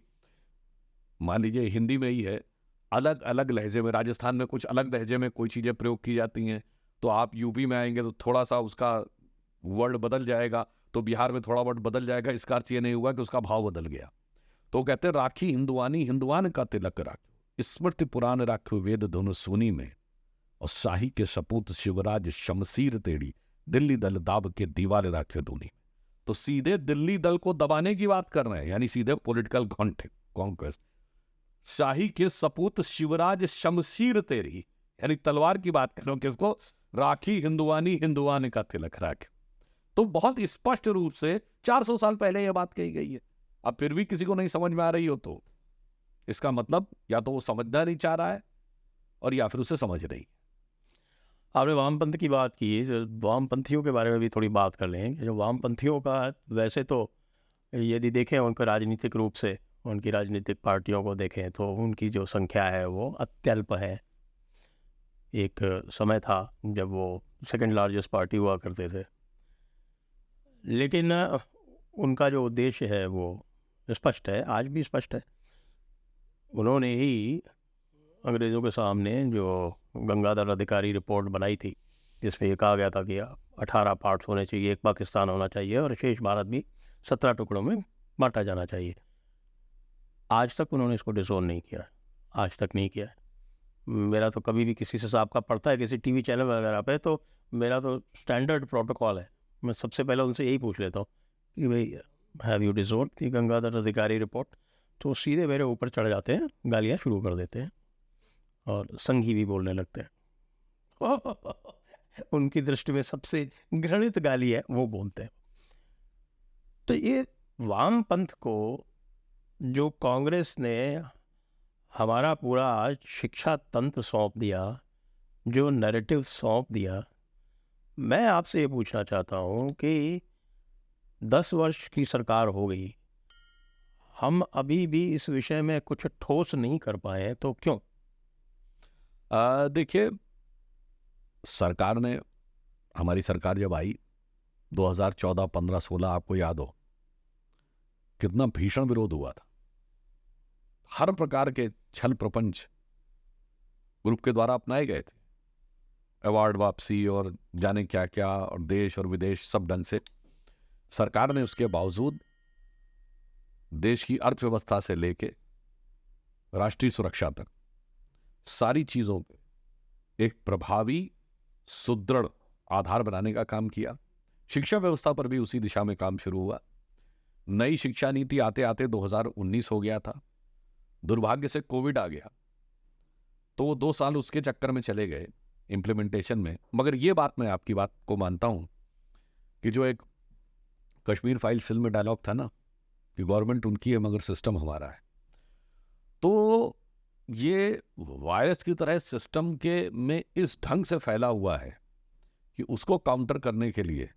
मान लीजिए हिंदी में ही है, अलग अलग लहजे में, राजस्थान में कुछ अलग लहजे में कोई चीज़ें प्रयोग की जाती हैं, तो आप यूपी में आएंगे तो थोड़ा सा उसका वर्ड बदल जाएगा, तो बिहार में थोड़ा वर्ड बदल जाएगा। इसका अर्थ ये नहीं हुआ कि उसका भाव बदल गया। तो कहते हैं राखी हिंदुआनी हिंदुआन का तिलक राख्यो, स्मृति पुराण राख्यो वेद धुन सुनी में, और शाही के सपूत शिवराज शमशीर तेड़ी, दिल्ली दल दाब के दीवार राख्यो दूनी। तो सीधे दिल्ली दल को दबाने की बात कर रहे हैं, यानी सीधे पॉलिटिकल कॉन्क्वेस्ट। शाही के सपूत शिवराज शमशीर तेरी, यानी तलवार की बात कर रहे हो, किसको? राखी हिंदुआनी हिंदुआन का तिलक राख्यो। तो बहुत स्पष्ट रूप से 400 साल पहले यह बात कही गई है। अब फिर भी किसी को नहीं समझ में आ रही हो तो इसका मतलब या तो वो समझना नहीं चाह रहा है, और या फिर उसे समझ रही। आपने वामपंथ की बात की, वामपंथियों के बारे में भी थोड़ी बात कर लें। जो वामपंथियों का, वैसे तो यदि देखें उनका राजनीतिक रूप से, उनकी राजनीतिक पार्टियों को देखें तो उनकी जो संख्या है वो अत्यल्प है। एक समय था जब वो सेकंड लार्जेस्ट पार्टी हुआ करते थे, लेकिन उनका जो उद्देश्य है वो स्पष्ट है, आज भी स्पष्ट है। उन्होंने ही अंग्रेज़ों के सामने जो गंगाधर अधिकारी रिपोर्ट बनाई थी, जिसमें ये कहा गया था कि 18 पार्ट्स होने चाहिए, एक पाकिस्तान होना चाहिए और शेष भारत भी 17 टुकड़ों में बांटा जाना चाहिए। आज तक उन्होंने इसको डिसोन नहीं किया, आज तक नहीं किया। मेरा तो कभी भी किसी से साहब का पड़ता है किसी टीवी चैनल वगैरह पे, तो मेरा तो स्टैंडर्ड प्रोटोकॉल है, मैं सबसे पहले उनसे यही पूछ लेता हूँ कि भाई हैव यू डिसोन की गंगाधर अधिकारी रिपोर्ट? तो सीधे मेरे ऊपर चढ़ जाते हैं, गालियाँ शुरू कर देते हैं और संघी भी बोलने लगते हैं। उनकी दृष्टि में सबसे घृणित गाली है वो बोलते हैं। तो ये वामपंथ को जो कांग्रेस ने हमारा पूरा आज शिक्षा तंत्र सौंप दिया, जो नैरेटिव सौंप दिया, मैं आपसे ये पूछना चाहता हूँ कि 10 वर्ष की सरकार हो गई, हम अभी भी इस विषय में कुछ ठोस नहीं कर पाए, तो क्यों? देखिए, सरकार ने, हमारी सरकार जब आई 2014, 15, 16, आपको याद हो कितना भीषण विरोध हुआ था। हर प्रकार के छल प्रपंच ग्रुप के द्वारा अपनाए गए थे, अवार्ड वापसी और जाने क्या क्या, और देश और विदेश सब ढंग से। सरकार ने उसके बावजूद देश की अर्थव्यवस्था से लेके राष्ट्रीय सुरक्षा तक सारी चीजों पे एक प्रभावी सुदृढ़ आधार बनाने का काम किया। शिक्षा व्यवस्था पर भी उसी दिशा में काम शुरू हुआ। नई शिक्षा नीति आते आते 2019 हो गया था। दुर्भाग्य से कोविड आ गया, तो वो 2 साल उसके चक्कर में चले गए इम्प्लीमेंटेशन में। मगर ये बात, मैं आपकी बात को मानता हूं कि जो एक कश्मीर फाइल्स फिल्म में डायलॉग था ना कि गवर्नमेंट उनकी है मगर सिस्टम हमारा है, तो ये वायरस की तरह सिस्टम के में इस ढंग से फैला हुआ है कि उसको काउंटर करने के लिए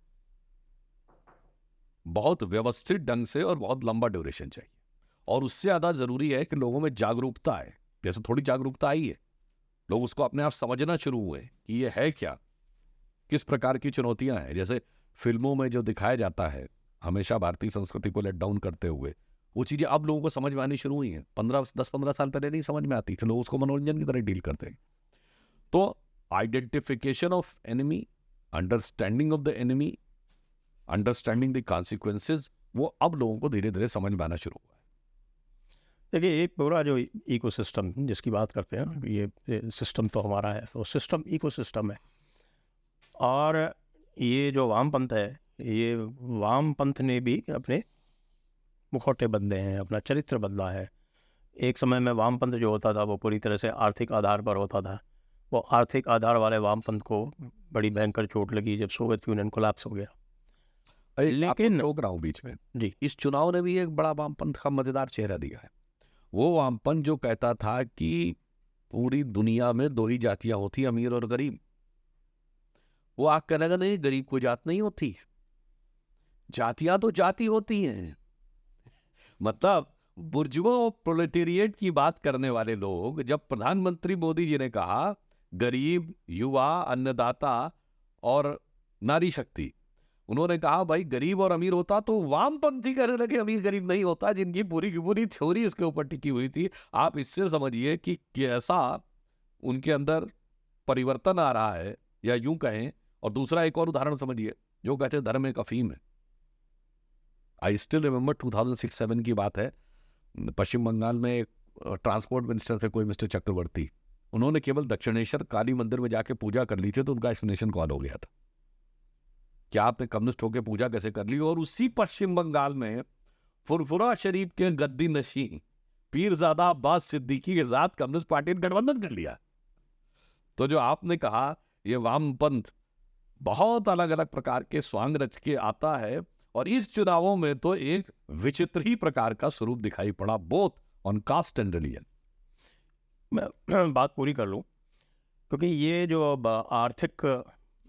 बहुत व्यवस्थित ढंग से और बहुत लंबा ड्यूरेशन चाहिए। और उससे ज़्यादा ज़रूरी है कि लोगों में जागरूकता है। जैसे थोड़ी जागरूकता आई है, लोग उसको अपने आप समझना शुरू हुए कि ये है क्या, किस प्रकार की चुनौतियां हैं। जैसे फिल्मों में जो दिखाया जाता है हमेशा भारतीय संस्कृति को लेट डाउन करते हुए, वो चीज़ें अब लोगों को समझ में आनी शुरू हुई हैं। 10-15 साल पहले नहीं समझ में आती थी, लोग उसको मनोरंजन की तरह डील करते हैं। तो identification of enemy, understanding of the enemy, understanding the consequences, वो अब लोगों को धीरे धीरे समझ में आना शुरू हुआ है। देखिए, एक पूरा जो इकोसिस्टम जिसकी बात करते हैं, ये सिस्टम तो हमारा है, तो सिस्टम इकोसिस्टम है। और ये जो वामपंथ है, ये वामपंथ ने भी अपने मुखौटे बदले हैं, अपना चरित्र बदला है। एक समय में वामपंथ जो होता था वो पूरी तरह से आर्थिक आधार पर होता था। वो आर्थिक आधार वाले वामपंथ को बड़ी भयंकर चोट लगी जब सोवियत यूनियन कोलैप्स हो गया। लेकिन रोक रहा हूँ बीच में जी, इस चुनाव ने भी एक बड़ा वामपंथ का मजेदार चेहरा दिया है। वो वामपंथ जो कहता था कि पूरी दुनिया में 2 ही जातियां होती, अमीर और गरीब, वो आग कहने लगा नहीं, गरीब को जात नहीं होती, जातियां तो जाति होती हैं। मतलब बुर्जुआ और प्रोलेटेरिएट की बात करने वाले लोग, जब प्रधानमंत्री मोदी जी ने कहा गरीब, युवा, अन्नदाता और नारी शक्ति। उन्होंने कहा भाई गरीब और अमीर होता तो वामपंथी कहने लगे अमीर गरीब नहीं होता, जिनकी पूरी की पूरी थ्योरी इसके ऊपर टिकी हुई थी। आप इससे समझिए कि कैसा उनके अंदर परिवर्तन आ रहा है, या यूं कहें। और दूसरा एक और उदाहरण समझिए, जो कहते हैं धर्म एक अफीम है। आई स्टिल रिमेंबर 2006-07 की बात है, पश्चिम बंगाल में ट्रांसपोर्ट मिनिस्टर थे कोई मिस्टर चक्रवर्ती। उन्होंने केवल दक्षिणेश्वर काली मंदिर में जाके पूजा कर ली थी, तो उनका एक्सप्लेनेशन कॉल हो गया था कि आपने कम्युनिस्ट होकर पूजा कैसे कर ली। और उसी पश्चिम बंगाल में फुरफुरा शरीफ के गद्दी नशी पीरजादा अब्बास सिद्दीकी के साथ कम्युनिस्ट पार्टी ने गठबंधन कर लिया। तो जो आपने कहा ये वामपंथ बहुत अलग अलग प्रकार के स्वांग रच के आता है, और इस चुनावों में तो एक विचित्र ही प्रकार का स्वरूप दिखाई पड़ा, both on caste and religion. मैं बात पूरी कर लूँ, क्योंकि ये जो आर्थिक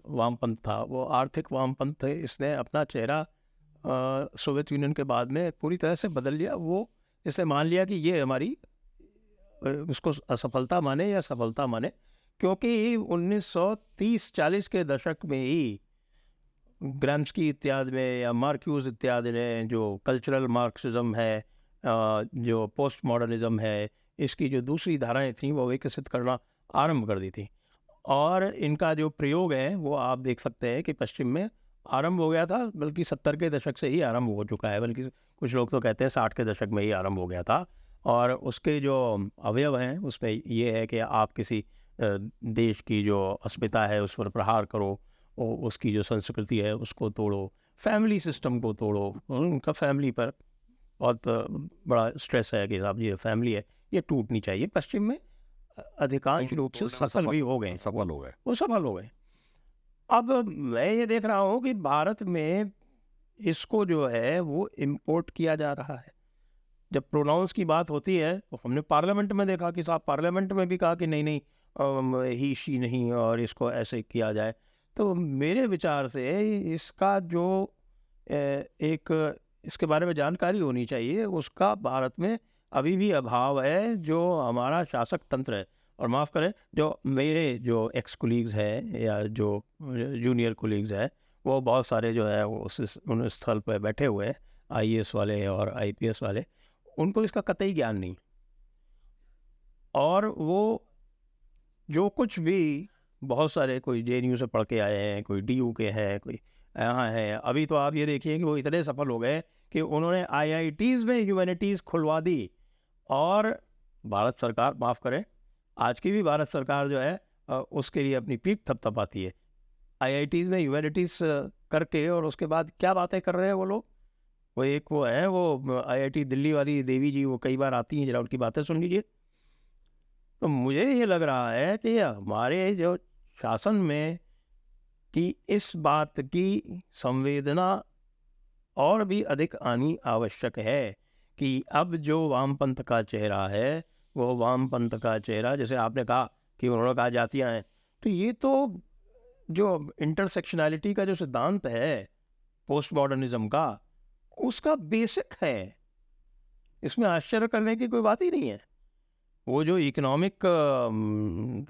वामपंथ था, वो आर्थिक वामपंथ है, इसने अपना चेहरा सोवियत यूनियन के बाद में पूरी तरह से बदल लिया। वो इसने मान लिया कि ये हमारी उसको असफलता माने या सफलता माने, क्योंकि 1930-40 के दशक में ही ग्राम्स्की इत्यादि में या मार्क्यूज इत्यादि ने जो कल्चरल मार्क्सिज्म है, जो पोस्ट मॉडर्निज्म है, इसकी जो दूसरी धाराएं थीं वो विकसित करना आरंभ कर दी थी। और इनका जो प्रयोग है वो आप देख सकते हैं कि पश्चिम में आरंभ हो गया था, बल्कि 70 के दशक से ही आरंभ हो चुका है, बल्कि कुछ लोग तो कहते हैं 60 के दशक में ही आरंभ हो गया था। और उसके जो अवयव हैं उसमें ये है कि आप किसी देश की जो अस्मिता है उस पर प्रहार करो, और उसकी जो संस्कृति है उसको तोड़ो, फैमिली सिस्टम को तोड़ो। उनका फैमिली पर बहुत बड़ा स्ट्रेस है कि साहब ये फैमिली है, ये टूटनी चाहिए। पश्चिम में अधिकांश रूप से सफल भी हो गए, सफल हो गए, वो सफल हो गए। अब मैं ये देख रहा हूँ कि भारत में इसको जो है वो इम्पोर्ट किया जा रहा है। जब प्रोनाउंस की बात होती है तो हमने पार्लियामेंट में देखा कि साहब पार्लियामेंट में भी कहा कि नहीं नहीं ही शी नहीं, और इसको ऐसे किया जाए। तो मेरे विचार से इसका जो एक इसके बारे में जानकारी होनी चाहिए, उसका भारत में अभी भी अभाव है। जो हमारा शासक तंत्र है, और माफ़ करें जो मेरे जो एक्स कोलीग्स हैं या जो जूनियर कोलीग्स हैं, वो बहुत सारे जो है वो उन स्थल पर बैठे हुए हैं, IAS वाले और IPS वाले, उनको इसका कतई ज्ञान नहीं। और वो जो कुछ भी बहुत सारे, कोई JNU से पढ़ के आए हैं, कोई DU के हैं, कोई यहाँ है, अभी तो आप ये देखिए कि वो इतने सफल हो गए कि उन्होंने IITs में ह्यूमैनिटीज़ खुलवा दी। और भारत सरकार, माफ़ करें, आज की भी भारत सरकार जो है उसके लिए अपनी पीठ थपथपाती है। IITs में ह्यूमैनिटीज़ करके और उसके बाद क्या बातें कर रहे हैं वो लोग। वो एक वो है वो IIT दिल्ली वाली देवी जी, वो कई बार आती हैं, जरा उनकी बातें सुन लीजिए। तो मुझे ये लग रहा है कि हमारे जो शासन में कि इस बात की संवेदना और भी अधिक आनी आवश्यक है कि अब जो वामपंथ का चेहरा है, वो वामपंथ का चेहरा, जैसे आपने कहा कि उन्होंने कहा जातियाँ हैं, तो ये तो जो इंटरसेक्शनैलिटी का जो सिद्धांत है पोस्ट मॉडर्निज्म का, उसका बेसिक है। इसमें आश्चर्य करने की कोई बात ही नहीं है। वो जो इकोनॉमिक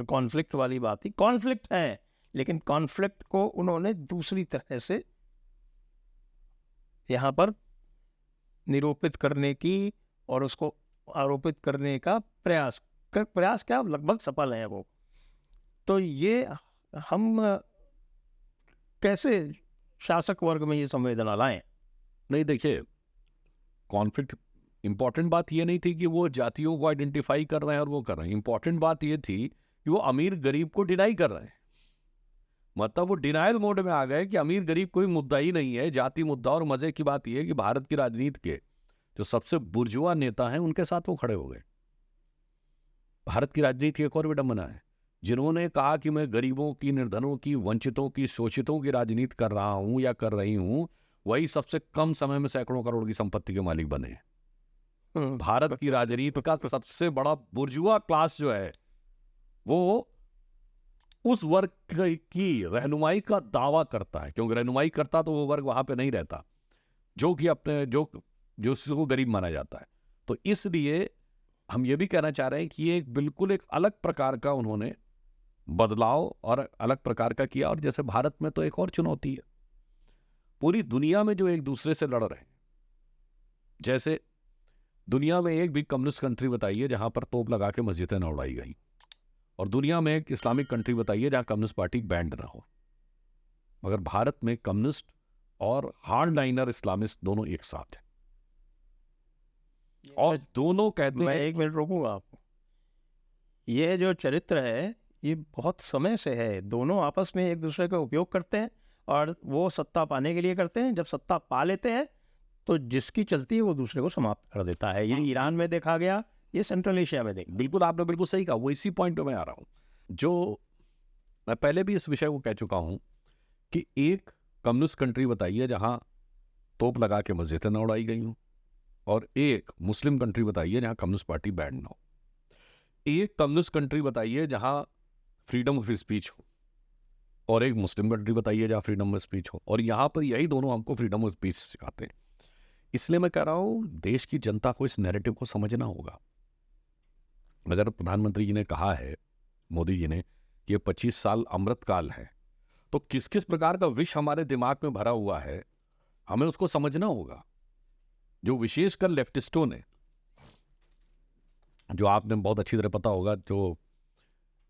कॉन्फ्लिक्ट वाली बात थी, कॉन्फ्लिक्ट है, लेकिन कॉन्फ्लिक्ट को उन्होंने दूसरी तरह से यहाँ पर निरूपित करने की और उसको आरोपित करने का प्रयास क्या लगभग सफल है वो। तो ये हम कैसे शासक वर्ग में ये संवेदना लाएं? नहीं, देखिए, कॉन्फ्लिक्ट इंपॉर्टेंट बात ये नहीं थी कि वो जातियों को आइडेंटिफाई कर रहे हैं और वो कर रहे हैं। इंपॉर्टेंट बात ये थी कि वो अमीर गरीब को डिनाई कर रहे हैं। मतलब वो डिनायल मोड में आ गए कि अमीर गरीब कोई मुद्दा ही नहीं है, जाति मुद्दा। और मजे की बात यह है कि भारत की राजनीति के जो सबसे बुर्जुआ नेता हैं उनके साथ वो खड़े हो गए। भारत की राजनीति की एक और विडंबना है, जिन्होंने कहा कि मैं गरीबों की, निर्धनों की, वंचितों की, शोषितों की राजनीति कर रहा हूं या कर रही हूं, वही सबसे कम समय में सैकड़ों करोड़ की संपत्ति के मालिक बने। भारत की राजनीति का सबसे बड़ा बुर्जुआ क्लास जो है वो उस वर्ग की रहनुमाई का दावा करता है, क्योंकि रहनुमाई करता तो वो वर्ग वहां पे नहीं रहता जो कि अपने जो उसको गरीब माना जाता है। तो इसलिए हम ये भी कहना चाह रहे हैं कि ये बिल्कुल एक अलग प्रकार का उन्होंने बदलाव और अलग प्रकार का किया। और जैसे भारत में तो एक और चुनौती है, पूरी दुनिया में जो एक दूसरे से लड़ रहे हैं, जैसे दुनिया में एक भी कम्युनिस्ट कंट्री बताइए जहां पर तोप लगा के मस्जिदें न उड़ाई गई, और दुनिया में एक इस्लामिक कंट्री बताइए जहां कम्युनिस्ट पार्टी बैंड ना हो। मगर भारत में कम्युनिस्ट और हार्ड लाइनर इस्लामिस्ट दोनों एक साथ हैं, और दोनों कहते मैं हैं। एक मिनट रोकूंगा आपको। ये जो चरित्र है ये बहुत समय से है, दोनों आपस में एक दूसरे का उपयोग करते हैं और वो सत्ता पाने के लिए करते हैं। जब सत्ता पा लेते हैं तो जिसकी चलती है वो दूसरे को समाप्त कर देता है। ये ईरान में देखा गया, ये सेंट्रल एशिया में देखा। बिल्कुल, आपने बिल्कुल सही कहा। वो इसी पॉइंट पे मैं आ रहा हूं, जो मैं पहले भी इस विषय को कह चुका हूं कि एक कम्युनिस्ट कंट्री बताइए जहां तोप लगा के मस्जिदें न उड़ाई गई हों, और एक मुस्लिम कंट्री बताइए जहां कम्युनिस्ट पार्टी बैंड ना हो। एक कम्युनिस्ट कंट्री बताइए जहां फ्रीडम ऑफ स्पीच हो, और एक मुस्लिम कंट्री बताइए जहां फ्रीडम ऑफ स्पीच हो। और यहां पर यही दोनों हमको फ्रीडम ऑफ स्पीच सिखाते हैं। इसलिए मैं कह रहा हूं, देश की जनता को इस नैरेटिव को समझना होगा। अगर प्रधानमंत्री जी ने कहा है, मोदी जी ने, कि ये 25 साल अमृतकाल है, तो किस किस प्रकार का विष हमारे दिमाग में भरा हुआ है, हमें उसको समझना होगा। जो विशेषकर लेफ्टिस्टों ने, जो आपने बहुत अच्छी तरह पता होगा, जो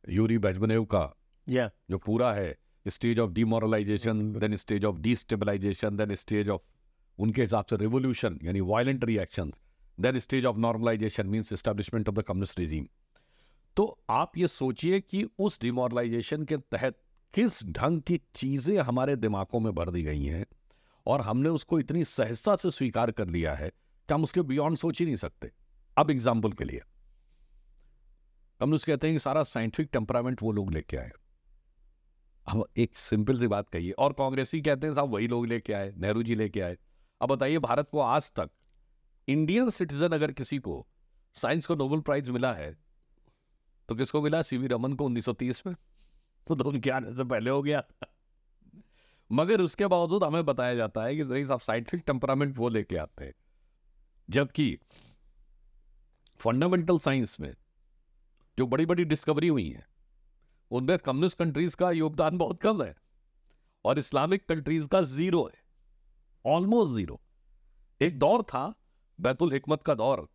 यूरी बेजबनेव का या जो पूरा है, stage of demoralization, then stage of destabilization, then stage of, उनके हिसाब से रिवोल्यूशन यानी violent reaction, then stage of normalization means establishment of the communist regime. तो आप ये सोचिए कि उस डिमोरलाइजेशन के तहत किस ढंग की चीजें हमारे दिमागों में भर दी गई हैं, और हमने उसको इतनी सहजता से स्वीकार कर लिया है कि हम उसके बियॉन्ड सोच ही नहीं सकते। अब एग्जाम्पल के लिए कम्युनिस्ट कहते हैं कि सारा साइंटिफिक टेम्परामेंट वो लोग लेके आए। अब एक सिंपल सी बात कहिए, और कांग्रेसी कहते हैं साहब वही लोग लेके आए, नेहरू जी लेके आए। अब बताइए, भारत को आज तक इंडियन सिटीजन अगर किसी को साइंस को नोबेल प्राइज मिला है तो किसको मिला? सीवी रमन को 1930 में, तो उनके आने से पहले हो गया। मगर उसके बावजूद हमें बताया जाता है कि नहीं साहब साइंटिफिक टेम्परामेंट वो लेके आते हैं, जबकि फंडामेंटल साइंस में जो बड़ी बड़ी डिस्कवरी हुई है उनमें कम्युनिस्ट कंट्रीज का योगदान बहुत कम है, और इस्लामिक कंट्रीज का जीरो है, ऑलमोस्ट जीरो। एक दौर था बैतुल हिकमत का दौर,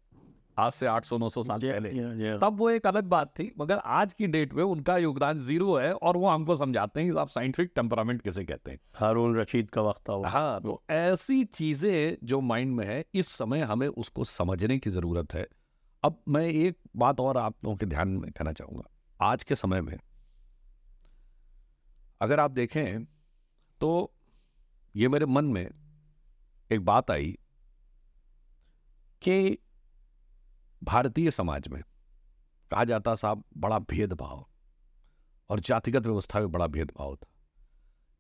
आज से 800-900 साल पहले, तब वो एक अलग बात थी। मगर आज की डेट में उनका योगदान जीरो है, और वो हमको समझाते हैं कि आप साइंटिफिक टेम्परामेंट किसे कहते हैं। हारून रशीद का वक्त था। हाँ, तो ऐसी चीजें जो माइंड में है, इस समय हमें उसको समझने की जरूरत है। अब मैं एक बात और आप लोगों के ध्यान में कहना चाहूंगा। आज के समय में अगर आप देखें तो ये मेरे मन में एक बात आई कि भारतीय समाज में कहा जाता साहब बड़ा भेदभाव, और जातिगत व्यवस्था में बड़ा भेदभाव था।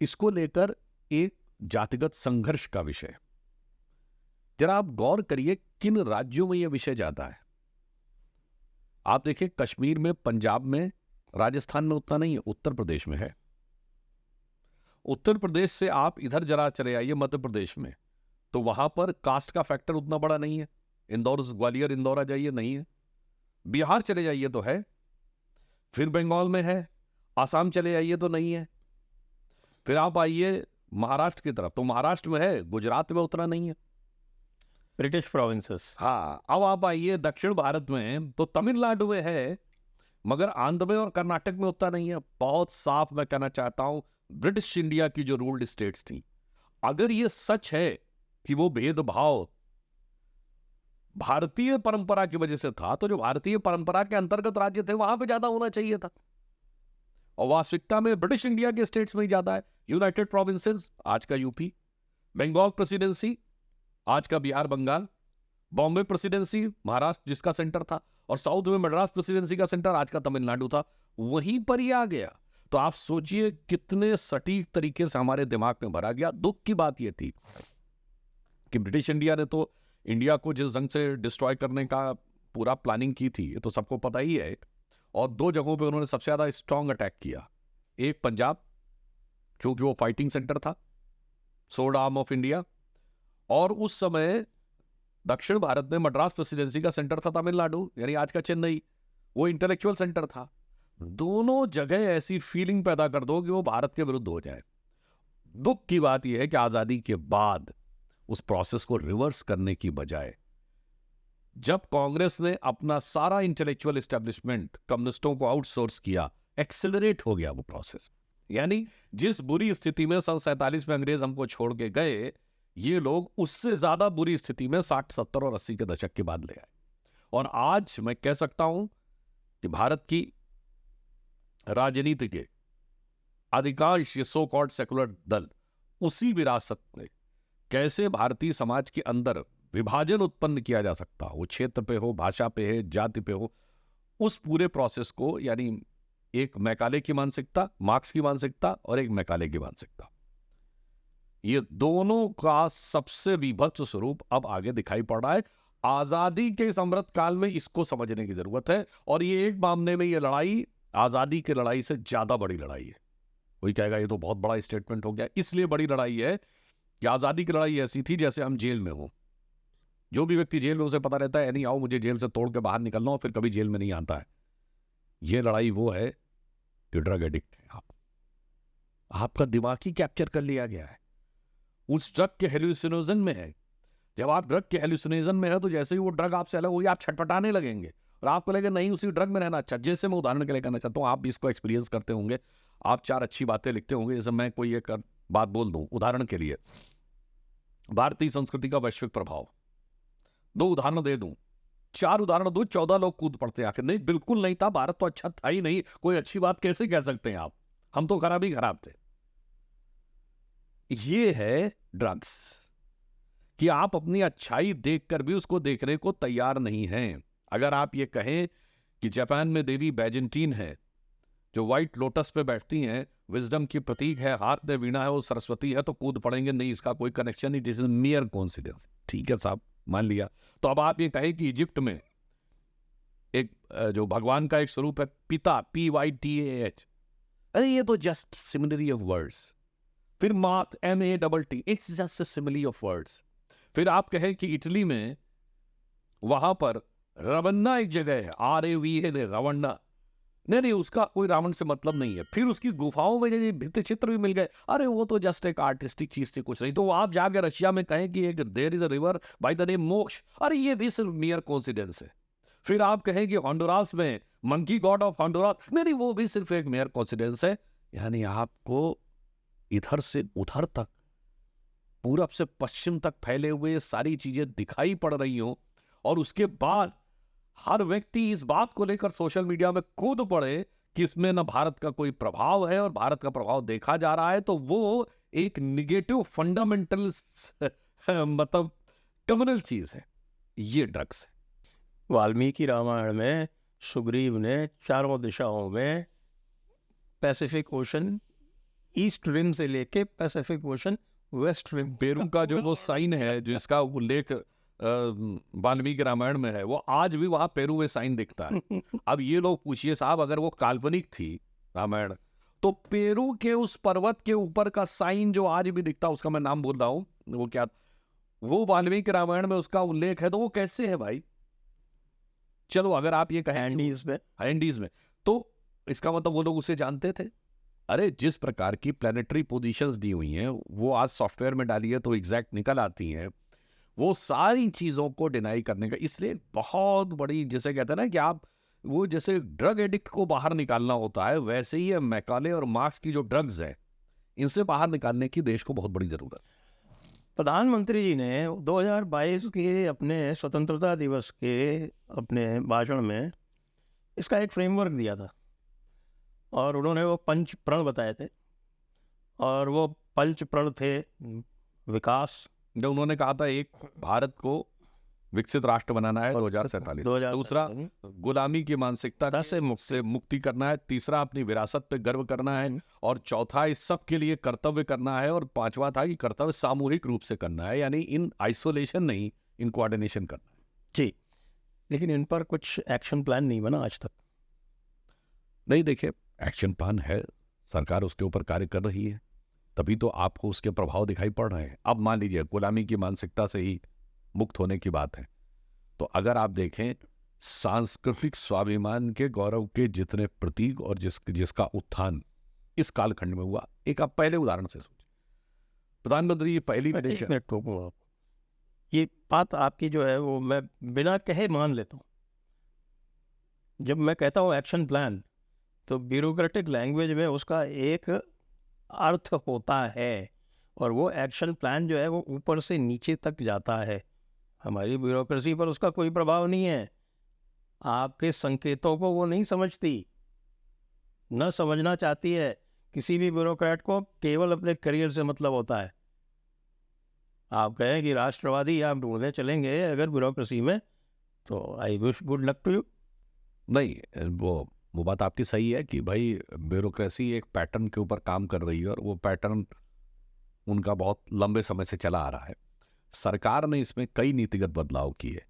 इसको लेकर एक जातिगत संघर्ष का विषय, जरा आप गौर करिए किन राज्यों में यह विषय ज्यादा है। आप देखिए, कश्मीर में, पंजाब में, राजस्थान में उतना नहीं है, उत्तर प्रदेश में है। उत्तर प्रदेश से आप इधर जरा चले आइए मध्य प्रदेश में, तो वहां पर कास्ट का फैक्टर उतना बड़ा नहीं है। इंदौर, ग्वालियर, इंदौर आ जाइए, नहीं है। बिहार चले जाइए तो है, फिर बंगाल में है, आसाम चले जाइए तो नहीं है, फिर आप आइए महाराष्ट्र की तरफ तो महाराष्ट्र में है, गुजरात में उतना नहीं है, ब्रिटिश प्रोविंसेस। हाँ। अब आप आइए दक्षिण भारत में तो तमिलनाडु में है, मगर आंध्र में और कर्नाटक में उतना नहीं है। बहुत साफ मैं कहना चाहता हूं, ब्रिटिश इंडिया की जो रूल्ड स्टेट्स थी, अगर ये सच है कि वो भेदभाव भारतीय परंपरा की वजह से था, तो जो भारतीय परंपरा के अंतर्गत राज्य थे वहां पे ज्यादा होना चाहिए था, और वास्तविकता में ब्रिटिश इंडिया के स्टेट्स में ही ज्यादा है। यूनाइटेड प्रोविंसेस, आज का यूपी, बंगाल प्रेसिडेंसी, आज का बिहार बंगाल, बॉम्बे प्रेसिडेंसी, महाराष्ट्र जिसका सेंटर था, और साउथ में मद्रास प्रेसिडेंसी का सेंटर आज का तमिलनाडु था, वहीं पर ही आ गया। तो आप सोचिए कितने सटीक तरीके से हमारे दिमाग में भरा गया। दुख की बात यह थी कि ब्रिटिश इंडिया ने तो इंडिया को जिस ढंग से डिस्ट्रॉय करने का पूरा प्लानिंग की थी, ये तो सबको पता ही है, और दो जगहों पे उन्होंने सबसे ज्यादा स्ट्रांग अटैक किया। एक पंजाब, क्योंकि वो फाइटिंग सेंटर था, सोर्ड आर्म ऑफ इंडिया, और उस समय दक्षिण भारत में मद्रास प्रेसिडेंसी का सेंटर था तमिलनाडु, यानी आज का चेन्नई, वो इंटेलेक्चुअल सेंटर था। दोनों जगह ऐसी फीलिंग पैदा कर दो कि वो भारत के विरुद्ध हो जाए। दुख की बात यह है कि आजादी के बाद उस प्रोसेस को रिवर्स करने की बजाय जब कांग्रेस ने अपना सारा इंटेलेक्चुअल एस्टेब्लिशमेंट कम्युनिस्टों को आउटसोर्स किया, एक्सेलरेट हो गया वो प्रोसेस। यानी जिस बुरी स्थिति में सन 47 में अंग्रेज हमको छोड़ के गए, ये लोग उससे ज्यादा बुरी स्थिति में 60, 70 और 80 के दशक के बाद ले आए। और आज मैं कह सकता हूं कि भारत की राजनीति के अधिकांश ये सो कॉल्ड सेकुलर दल उसी विरासत में कैसे भारतीय समाज के अंदर विभाजन उत्पन्न किया जा सकता हो, क्षेत्र पे हो, भाषा पे है, जाति पे हो, उस पूरे प्रोसेस को, यानी एक मैकाले की मानसिकता, मार्क्स की मानसिकता और एक मैकाले की मानसिकता, ये दोनों का सबसे विभत्स स्वरूप अब आगे दिखाई पड़ रहा है। आजादी के इस अमृत काल में इसको समझने की जरूरत है। और ये एक मामले में ये लड़ाई आजादी की लड़ाई से ज्यादा बड़ी लड़ाई है। कोई कहेगा ये तो बहुत बड़ा स्टेटमेंट हो गया, इसलिए बड़ी लड़ाई है कि आजादी की लड़ाई ऐसी थी जैसे हम जेल में हो। जो भी व्यक्ति जेल में, उसे पता रहता है नहीं आओ मुझे जेल से तोड़ के बाहर निकलना हो, फिर कभी जेल में नहीं आता है। ये लड़ाई वो है कि ड्रग एडिक्ट है आपका दिमाग ही कैप्चर कर लिया गया है, उस ड्रग के हेलुसिनोजन में है। जब आप ड्रग के हेलुसिनेशन में है तो जैसे ही वो ड्रग आपसे अलग होगी आप छटपटाने लगेंगे और आपको लगेगा नहीं उसी ड्रग में रहना अच्छा। जैसे मैं उदाहरण के लिए कहना चाहता हूँ, आप भी इसको एक्सपीरियंस करते होंगे, आप 4 अच्छी बातें लिखते होंगे। जैसे मैं कोई एक बात बोल दूं, उदाहरण के लिए भारतीय संस्कृति का वैश्विक प्रभाव, 2 उदाहरण दे दूं, 4 उदाहरण दूं, 14 लोग कूद पड़ते हैं आखिर। नहीं बिल्कुल नहीं था, भारत तो अच्छा था ही नहीं, कोई अच्छी बात कैसे कह सकते हैं आप, हम तो खराब ही खराब थे। ये है ड्रग्स कि आप अपनी अच्छाई देखकर भी उसको देखने को तैयार नहीं हैं। अगर आप ये कहें कि जापान में देवी बैजेंटीन है जो व्हाइट लोटस पे बैठती हैं, विजडम की प्रतीक है, हाथ में वीणा है, वो सरस्वती है, तो कूद पड़ेंगे नहीं इसका कोई कनेक्शन नहीं, दिस इज मियर कोइंसिडेंस। ठीक है साहब, मान लिया। तो अब आप ये कहें कि इजिप्ट में एक जो भगवान का एक स्वरूप है पिता, PYTAH, अरे ये तो जस्ट सिमिलरी ऑफ वर्ड्स। फिर मात, MATT, it's just simile of words. फिर आप कहें कि इटली में वहां पर रवन्ना एक जगह है, RAVN, रवन्ना, नहीं उसका कोई रावण से मतलब नहीं है। फिर उसकी गुफाओं में जो भित्ति चित्र भी मिल गए, अरे वो तो जस्ट एक आर्टिस्टिक चीज थी, कुछ नहीं। तो आप जाके रशिया में कहें कि एक there is a river by the name Moksha, अरे ये भी सिर्फ मियर कोइंसिडेंस है। फिर आप कहें कि हॉन्डुरास में मंकी गॉड ऑफ हॉन्डुरास, नहीं वो भी सिर्फ एक मियर कोइंसिडेंस है। यानी आपको इधर से उधर तक, पूरब से पश्चिम तक फैले हुए ये सारी चीजें दिखाई पड़ रही हो, और उसके बाद हर व्यक्ति इस बात को लेकर सोशल मीडिया में कूद पड़े कि इसमें ना भारत का कोई प्रभाव है और भारत का प्रभाव देखा जा रहा है, तो वो एक निगेटिव फंडामेंटल मतलब कम्युनल चीज है, ये ड्रग्स है। वाल्मीकि रामायण में सुग्रीव ने चारों दिशाओं में पैसिफिक ओशन, ईस्ट रिम से लेके Pacific Ocean west rim, Peru का जो वो साइन है जिसका उल्लेख वाल्मीकि रामायण में है, वो आज भी वहां पेरू में साइन दिखता है। अब ये लोग पूछिए साहब, अगर वो काल्पनिक थी रामायण, तो पेरू के उस पर्वत के ऊपर का साइन जो आज भी दिखता है, उसका मैं नाम बोल रहा हूं, वो क्या, वो वाल्मीकि रामायण में उसका उल्लेख है, तो वो कैसे है भाई? चलो अगर आप ये कहें एंडीज में, तो इसका मतलब वो लोग उसे जानते थे। अरे जिस प्रकार की प्लानिटरी पोजीशंस दी हुई हैं वो आज सॉफ्टवेयर में डाली है तो एग्जैक्ट निकल आती हैं, वो सारी चीजों को डिनाई करने का, इसलिए बहुत बड़ी, जैसे कहते हैं ना कि आप वो जैसे ड्रग एडिक्ट को बाहर निकालना होता है, वैसे ही मैकाले और मार्क्स की जो ड्रग्स हैं इनसे बाहर निकालने की देश को बहुत बड़ी जरूरत है। प्रधानमंत्री जी ने 2022 के अपने स्वतंत्रता दिवस के अपने भाषण में इसका एक फ्रेमवर्क दिया था, और उन्होंने वो 5 प्रण बताए थे, और वो 5 प्रण थे विकास, जो उन्होंने कहा था, एक भारत को विकसित राष्ट्र बनाना है 2047, दूसरा गुलामी की मानसिकता से मुक्ति करना है, तीसरा अपनी विरासत पे गर्व करना है, और चौथा इस सब के लिए कर्तव्य करना है, और 5वां था कि कर्तव्य सामूहिक रूप से करना है, यानी इन आइसोलेशन नहीं, इन कोऑर्डिनेशन करना है। जी, लेकिन इन पर कुछ एक्शन प्लान नहीं बना आज तक। नहीं, देखिए एक्शन प्लान है, सरकार उसके ऊपर कार्य कर रही है, तभी तो आपको उसके प्रभाव दिखाई पड़ रहे हैं। अब मान लीजिए गुलामी की मानसिकता से ही मुक्त होने की बात है, तो अगर आप देखें सांस्कृतिक स्वाभिमान के गौरव के जितने प्रतीक और जिसका उत्थान इस कालखंड में हुआ, एक आप पहले उदाहरण से सोचिए, प्रधानमंत्री जी पहली मैं विदेश एक मिनट टोकूंगा आपको। ये बात आपकी जो है वो मैं बिना कहे मान लेता हूँ। जब मैं कहता हूँ एक्शन प्लान, तो ब्यूरोक्रेटिक लैंग्वेज में उसका एक अर्थ होता है, और वो एक्शन प्लान जो है वो ऊपर से नीचे तक जाता है। हमारी ब्यूरोक्रेसी पर उसका कोई प्रभाव नहीं है। आपके संकेतों को वो नहीं समझती, न समझना चाहती है। किसी भी ब्यूरोक्रेट को केवल अपने करियर से मतलब होता है। आप कहें कि राष्ट्रवादी आप ढूंढने चलेंगे अगर ब्यूरोक्रेसी में, तो I wish good luck to you. नहीं, वो बात आपकी सही है कि भाई ब्यूरोक्रेसी एक पैटर्न के ऊपर काम कर रही है और वो पैटर्न उनका बहुत लंबे समय से चला आ रहा है। सरकार ने इसमें कई नीतिगत बदलाव किए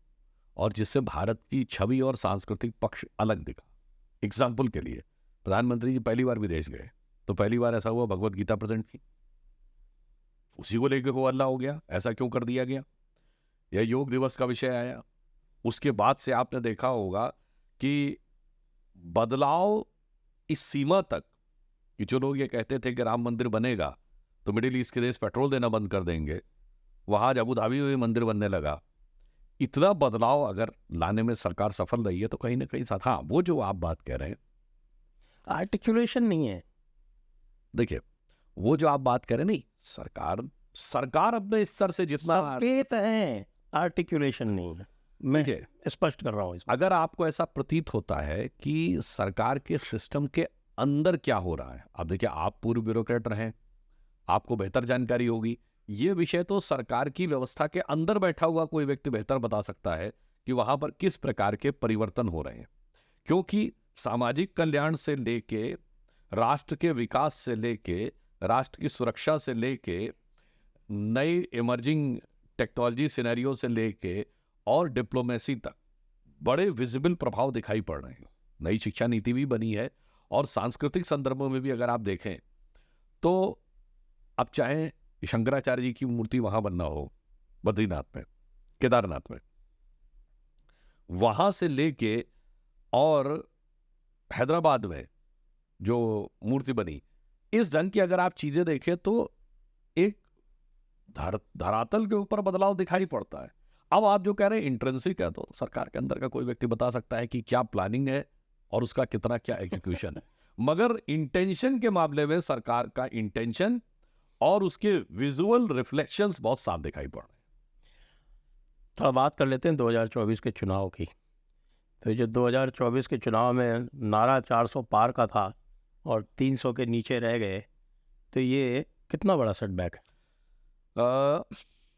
और जिससे भारत की छवि और सांस्कृतिक पक्ष अलग दिखा। एग्जाम्पल के लिए, प्रधानमंत्री जी पहली बार विदेश गए तो पहली बार ऐसा हुआ भगवत गीता प्रेजेंट की, उसी को लेकर हो हल्ला हो गया, ऐसा क्यों कर दिया गया। यह योग दिवस का विषय आया। उसके बाद से आपने देखा होगा कि बदलाव इस सीमा तक कि जो लोग ये कहते थे कि राम मंदिर बनेगा तो मिडिल ईस्ट के देश पेट्रोल देना बंद कर देंगे, वहां जब अबू धाबी में मंदिर बनने लगा। इतना बदलाव अगर लाने में सरकार सफल रही है तो कहीं ना कहीं साथ, हाँ, वो जो आप बात कह रहे हैं, आर्टिकुलेशन नहीं है। देखिए वो जो आप बात कह रहे हैं, नहीं, सरकार अपने स्तर से जितना, संकेत हैं, आर्टिकुलेशन नहीं है। मैं देखिए स्पष्ट कर रहा हूँ इसमें। अगर आपको ऐसा प्रतीत होता है कि सरकार के सिस्टम के अंदर क्या हो रहा है, अब देखिए आप पूर्व ब्यूरोक्रेट रहे, आपको बेहतर जानकारी होगी। ये विषय तो सरकार की व्यवस्था के अंदर बैठा हुआ कोई व्यक्ति बेहतर बता सकता है कि वहां पर किस प्रकार के परिवर्तन हो रहे हैं, क्योंकि सामाजिक कल्याण से लेके, राष्ट्र के विकास से लेके, राष्ट्र की सुरक्षा से लेके, नई इमर्जिंग टेक्नोलॉजी सिनेरियो से लेके और डिप्लोमेसी तक बड़े विजिबल प्रभाव दिखाई पड़ रहे हैं। नई शिक्षा नीति भी बनी है और सांस्कृतिक संदर्भों में भी अगर आप देखें तो अब चाहे शंकराचार्य जी की मूर्ति वहां बनना हो बद्रीनाथ में, केदारनाथ में, वहां से लेके और हैदराबाद में जो मूर्ति बनी, इस ढंग की अगर आप चीजें देखें तो एक धरातल के ऊपर बदलाव दिखाई पड़ता है। अब आप जो कह रहे हैं इंट्रिंसिक है, तो सरकार के अंदर का कोई व्यक्ति बता सकता है कि क्या प्लानिंग है और उसका कितना क्या एग्जीक्यूशन है, मगर इंटेंशन के मामले में सरकार का इंटेंशन और उसके विजुअल रिफ्लेक्शंस बहुत साफ दिखाई पड़ रहे हैं। थोड़ा बात कर लेते हैं 2024 के चुनाव की। तो जो 2024 के चुनाव में नारा 400 पार का था और 300 के नीचे रह गए, तो ये कितना बड़ा सेटबैक है?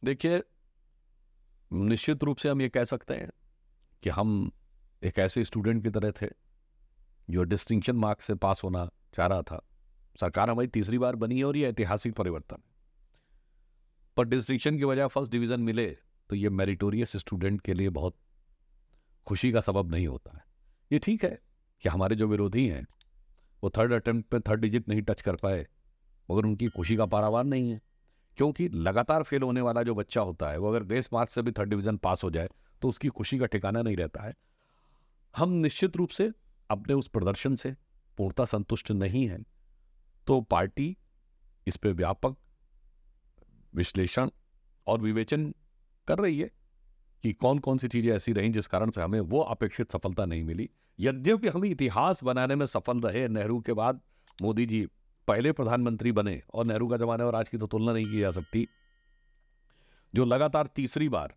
देखिए, निश्चित रूप से हम ये कह सकते हैं कि हम एक ऐसे स्टूडेंट की तरह थे जो डिस्टिंक्शन मार्क्स से पास होना चाह रहा था। सरकार हमारी तीसरी बार बनी है और ये ऐतिहासिक परिवर्तन है, पर डिस्टिंक्शन की वजह फर्स्ट डिवीजन मिले तो ये मेरिटोरियस स्टूडेंट के लिए बहुत खुशी का सबब नहीं होता है। ये ठीक है कि हमारे जो विरोधी हैं वो थर्ड अटेम्प्ट पे थर्ड डिजिट नहीं टच कर पाए, मगर उनकी खुशी का पारावार नहीं है, क्योंकि लगातार फेल होने वाला जो बच्चा होता है वो अगर ग्रेस मार्क्स से भी थर्ड डिवीजन पास हो जाए तो उसकी खुशी का ठिकाना नहीं रहता है। हम निश्चित रूप से अपने उस प्रदर्शन से पूर्णतः संतुष्ट नहीं हैं, तो पार्टी इस पे व्यापक विश्लेषण और विवेचन कर रही है कि कौन कौन सी चीजें ऐसी रहीं जिस कारण से हमें वो अपेक्षित सफलता नहीं मिली। यद्यपि हम इतिहास बनाने में सफल रहे, नेहरू के बाद मोदी जी पहले प्रधानमंत्री बने और नेहरू का जमाना और आज की तो तुलना नहीं की जा सकती, जो लगातार तीसरी बार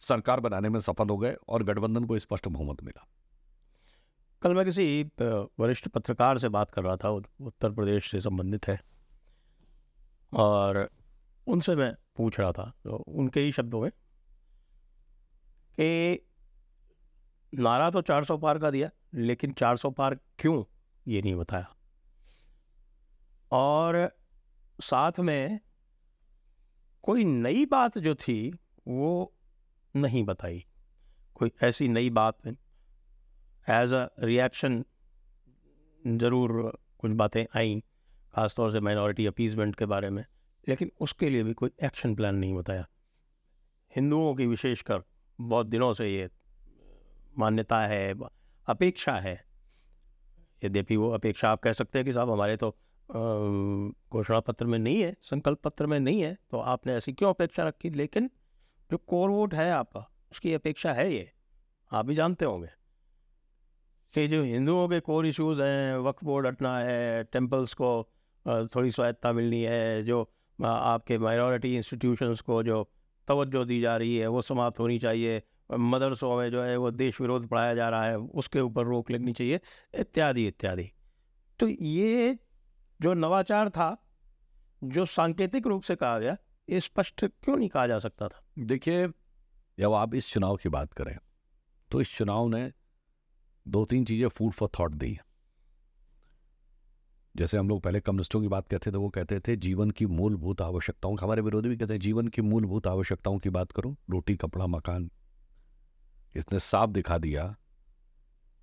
सरकार बनाने में सफल हो गए और गठबंधन को स्पष्ट बहुमत मिला। कल मैं किसी वरिष्ठ पत्रकार से बात कर रहा था, उत्तर प्रदेश से संबंधित है, और उनसे मैं पूछ रहा था तो उनके ही शब्दों में कि नारा तो 400 पार का दिया, लेकिन 400 पार क्यों ये नहीं बताया, और साथ में कोई नई बात जो थी वो नहीं बताई। कोई ऐसी नई बात एज अ रिएक्शन ज़रूर कुछ बातें आई, ख़ासतौर से माइनॉरिटी अपीजमेंट के बारे में, लेकिन उसके लिए भी कोई एक्शन प्लान नहीं बताया। हिंदुओं की विशेषकर बहुत दिनों से ये मान्यता है, अपेक्षा है। यद्यपि वो अपेक्षा आप कह सकते हैं कि साहब हमारे तो घोषणा पत्र में नहीं है, संकल्प पत्र में नहीं है, तो आपने ऐसी क्यों अपेक्षा रखी? लेकिन जो कोर वोट है आपका, उसकी अपेक्षा है ये, आप भी जानते होंगे कि जो हिंदुओं के कोर इश्यूज हैं, वक्फ बोर्ड हटना है, टेम्पल्स को थोड़ी स्वायत्तता मिलनी है, जो आपके माइनॉरिटी इंस्टीट्यूशंस को जो तवज्जो दी जा रही है वो समाप्त होनी चाहिए, मदरसों में जो है वो देश विरोध पढ़ाया जा रहा है उसके ऊपर रोक लगनी चाहिए, इत्यादि इत्यादि। तो ये जो नवाचार था, जो सांकेतिक रूप से कहा गया, ये स्पष्ट क्यों नहीं कहा जा सकता था? देखिए, जब आप इस चुनाव की बात करें तो इस चुनाव ने 2-3 चीज़ें फूड फॉर थॉट दी। जैसे हम लोग पहले कम्युनिस्टों की बात कहते थे, वो कहते थे जीवन की मूलभूत आवश्यकताओं, हमारे विरोधी भी कहते हैं जीवन की मूलभूत आवश्यकताओं की बात करो, रोटी कपड़ा मकान। इसने साफ दिखा दिया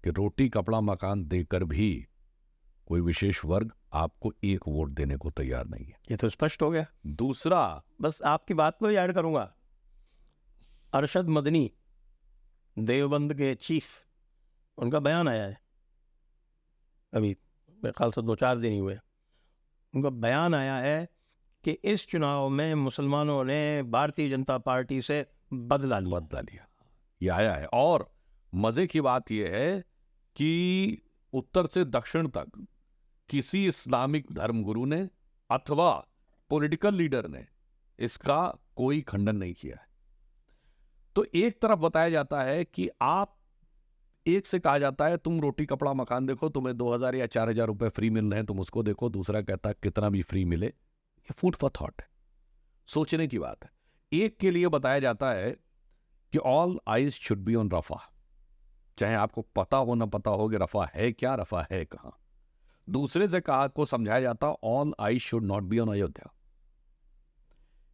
कि रोटी कपड़ा मकान देकर भी कोई विशेष वर्ग आपको एक वोट देने को तैयार नहीं है। ये तो स्पष्ट हो गया। दूसरा, बस आपकी बात को ही ऐड करूंगा, अरशद मदनी देवबंद के चीफ, उनका बयान आया है अभी, मेरे ख्याल से 2-4 दिन ही हुए। उनका बयान आया है कि इस चुनाव में मुसलमानों ने भारतीय जनता पार्टी से बदला लिया। ये आया है। और मजे की बात यह है कि उत्तर से दक्षिण तक किसी इस्लामिक धर्मगुरु ने अथवा पॉलिटिकल लीडर ने इसका कोई खंडन नहीं किया है। तो एक तरफ बताया जाता है कि आप, एक से कहा जाता है तुम रोटी कपड़ा मकान देखो, तुम्हें 2,000 या 4,000 रुपए फ्री मिल रहे हैं, तुम उसको देखो। दूसरा कहता है कितना भी फ्री मिले। ये फूड फॉर थॉट है, सोचने की बात है। एक के लिए बताया जाता है कि all eyes should be on Rafah, चाहे आपको पता हो ना पता हो कि रफा है क्या, रफा है कहां। दूसरे से कहा को समझाया जाता all eyes should not be on Ayodhya.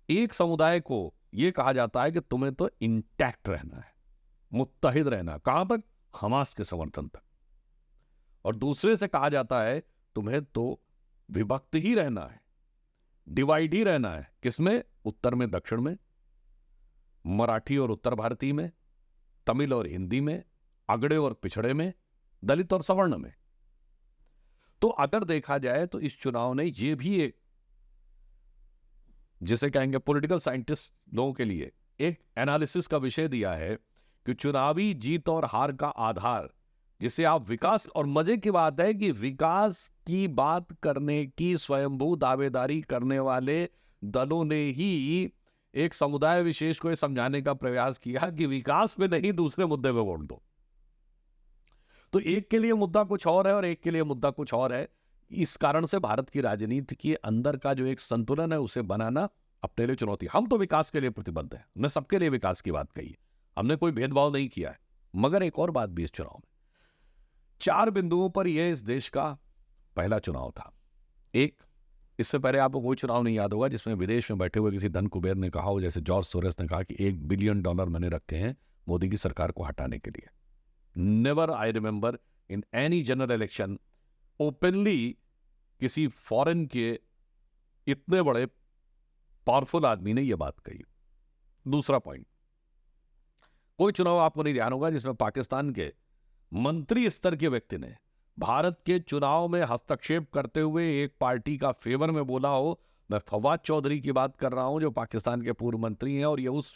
एक समुदाय को यह कहा जाता है कि तुम्हें तो इंटैक्ट रहना है, मुत्तहिद रहना है। कहां तक? हमास के समर्थन तक। और दूसरे से कहा जाता है तुम्हें तो विभक्त ही रहना है, डिवाइड ही रहना है। किसमें? उत्तर में दक्षिण में, मराठी और उत्तर भारतीय में, तमिल और हिंदी में, अगड़े और पिछड़े में, दलित और सवर्ण में। तो अगर देखा जाए तो इस चुनाव ने यह भी एक, जिसे कहेंगे पॉलिटिकल साइंटिस्ट लोगों के लिए, एक एनालिसिस का विषय दिया है कि चुनावी जीत और हार का आधार, जिसे आप विकास, और मजे की बात है कि विकास की बात करने की स्वयंभू दावेदारी करने वाले दलों ने ही एक समुदाय विशेष को यह समझाने का प्रयास किया कि विकास पे नहीं, दूसरे मुद्दे पे वोट दो। तो एक के लिए मुद्दा कुछ और है और एक के लिए मुद्दा कुछ और है। इस कारण से भारत की राजनीति के अंदर का जो एक संतुलन है उसे बनाना अपने लिए चुनौती। हम तो विकास के लिए प्रतिबद्ध हैं, हमने सबके लिए विकास की बात कही है, हमने कोई भेदभाव नहीं किया है। मगर एक और बात भी इस चुनाव में, 4 बिंदुओं पर यह इस देश का पहला चुनाव था। एक, इससे पहले आपको कोई चुनाव नहीं याद होगा जिसमें विदेश में बैठे हुए किसी धन कुबेर ने कहा हो, जैसे जॉर्ज सोरेस ने कहा कि $1 बिलियन मैंने रखे हैं मोदी की सरकार को हटाने के लिए। Never I remember in any general election openly किसी फॉरेन के इतने बड़े पावरफुल आदमी ने यह बात कही। दूसरा पॉइंट, कोई चुनाव आपको नहीं ध्यान होगा जिसमें पाकिस्तान के मंत्री स्तर के व्यक्ति ने भारत के चुनाव में हस्तक्षेप करते हुए एक पार्टी का फेवर में बोला हो। मैं फवाद चौधरी की बात कर रहा हूं, जो पाकिस्तान के पूर्व मंत्री हैं, और ये उस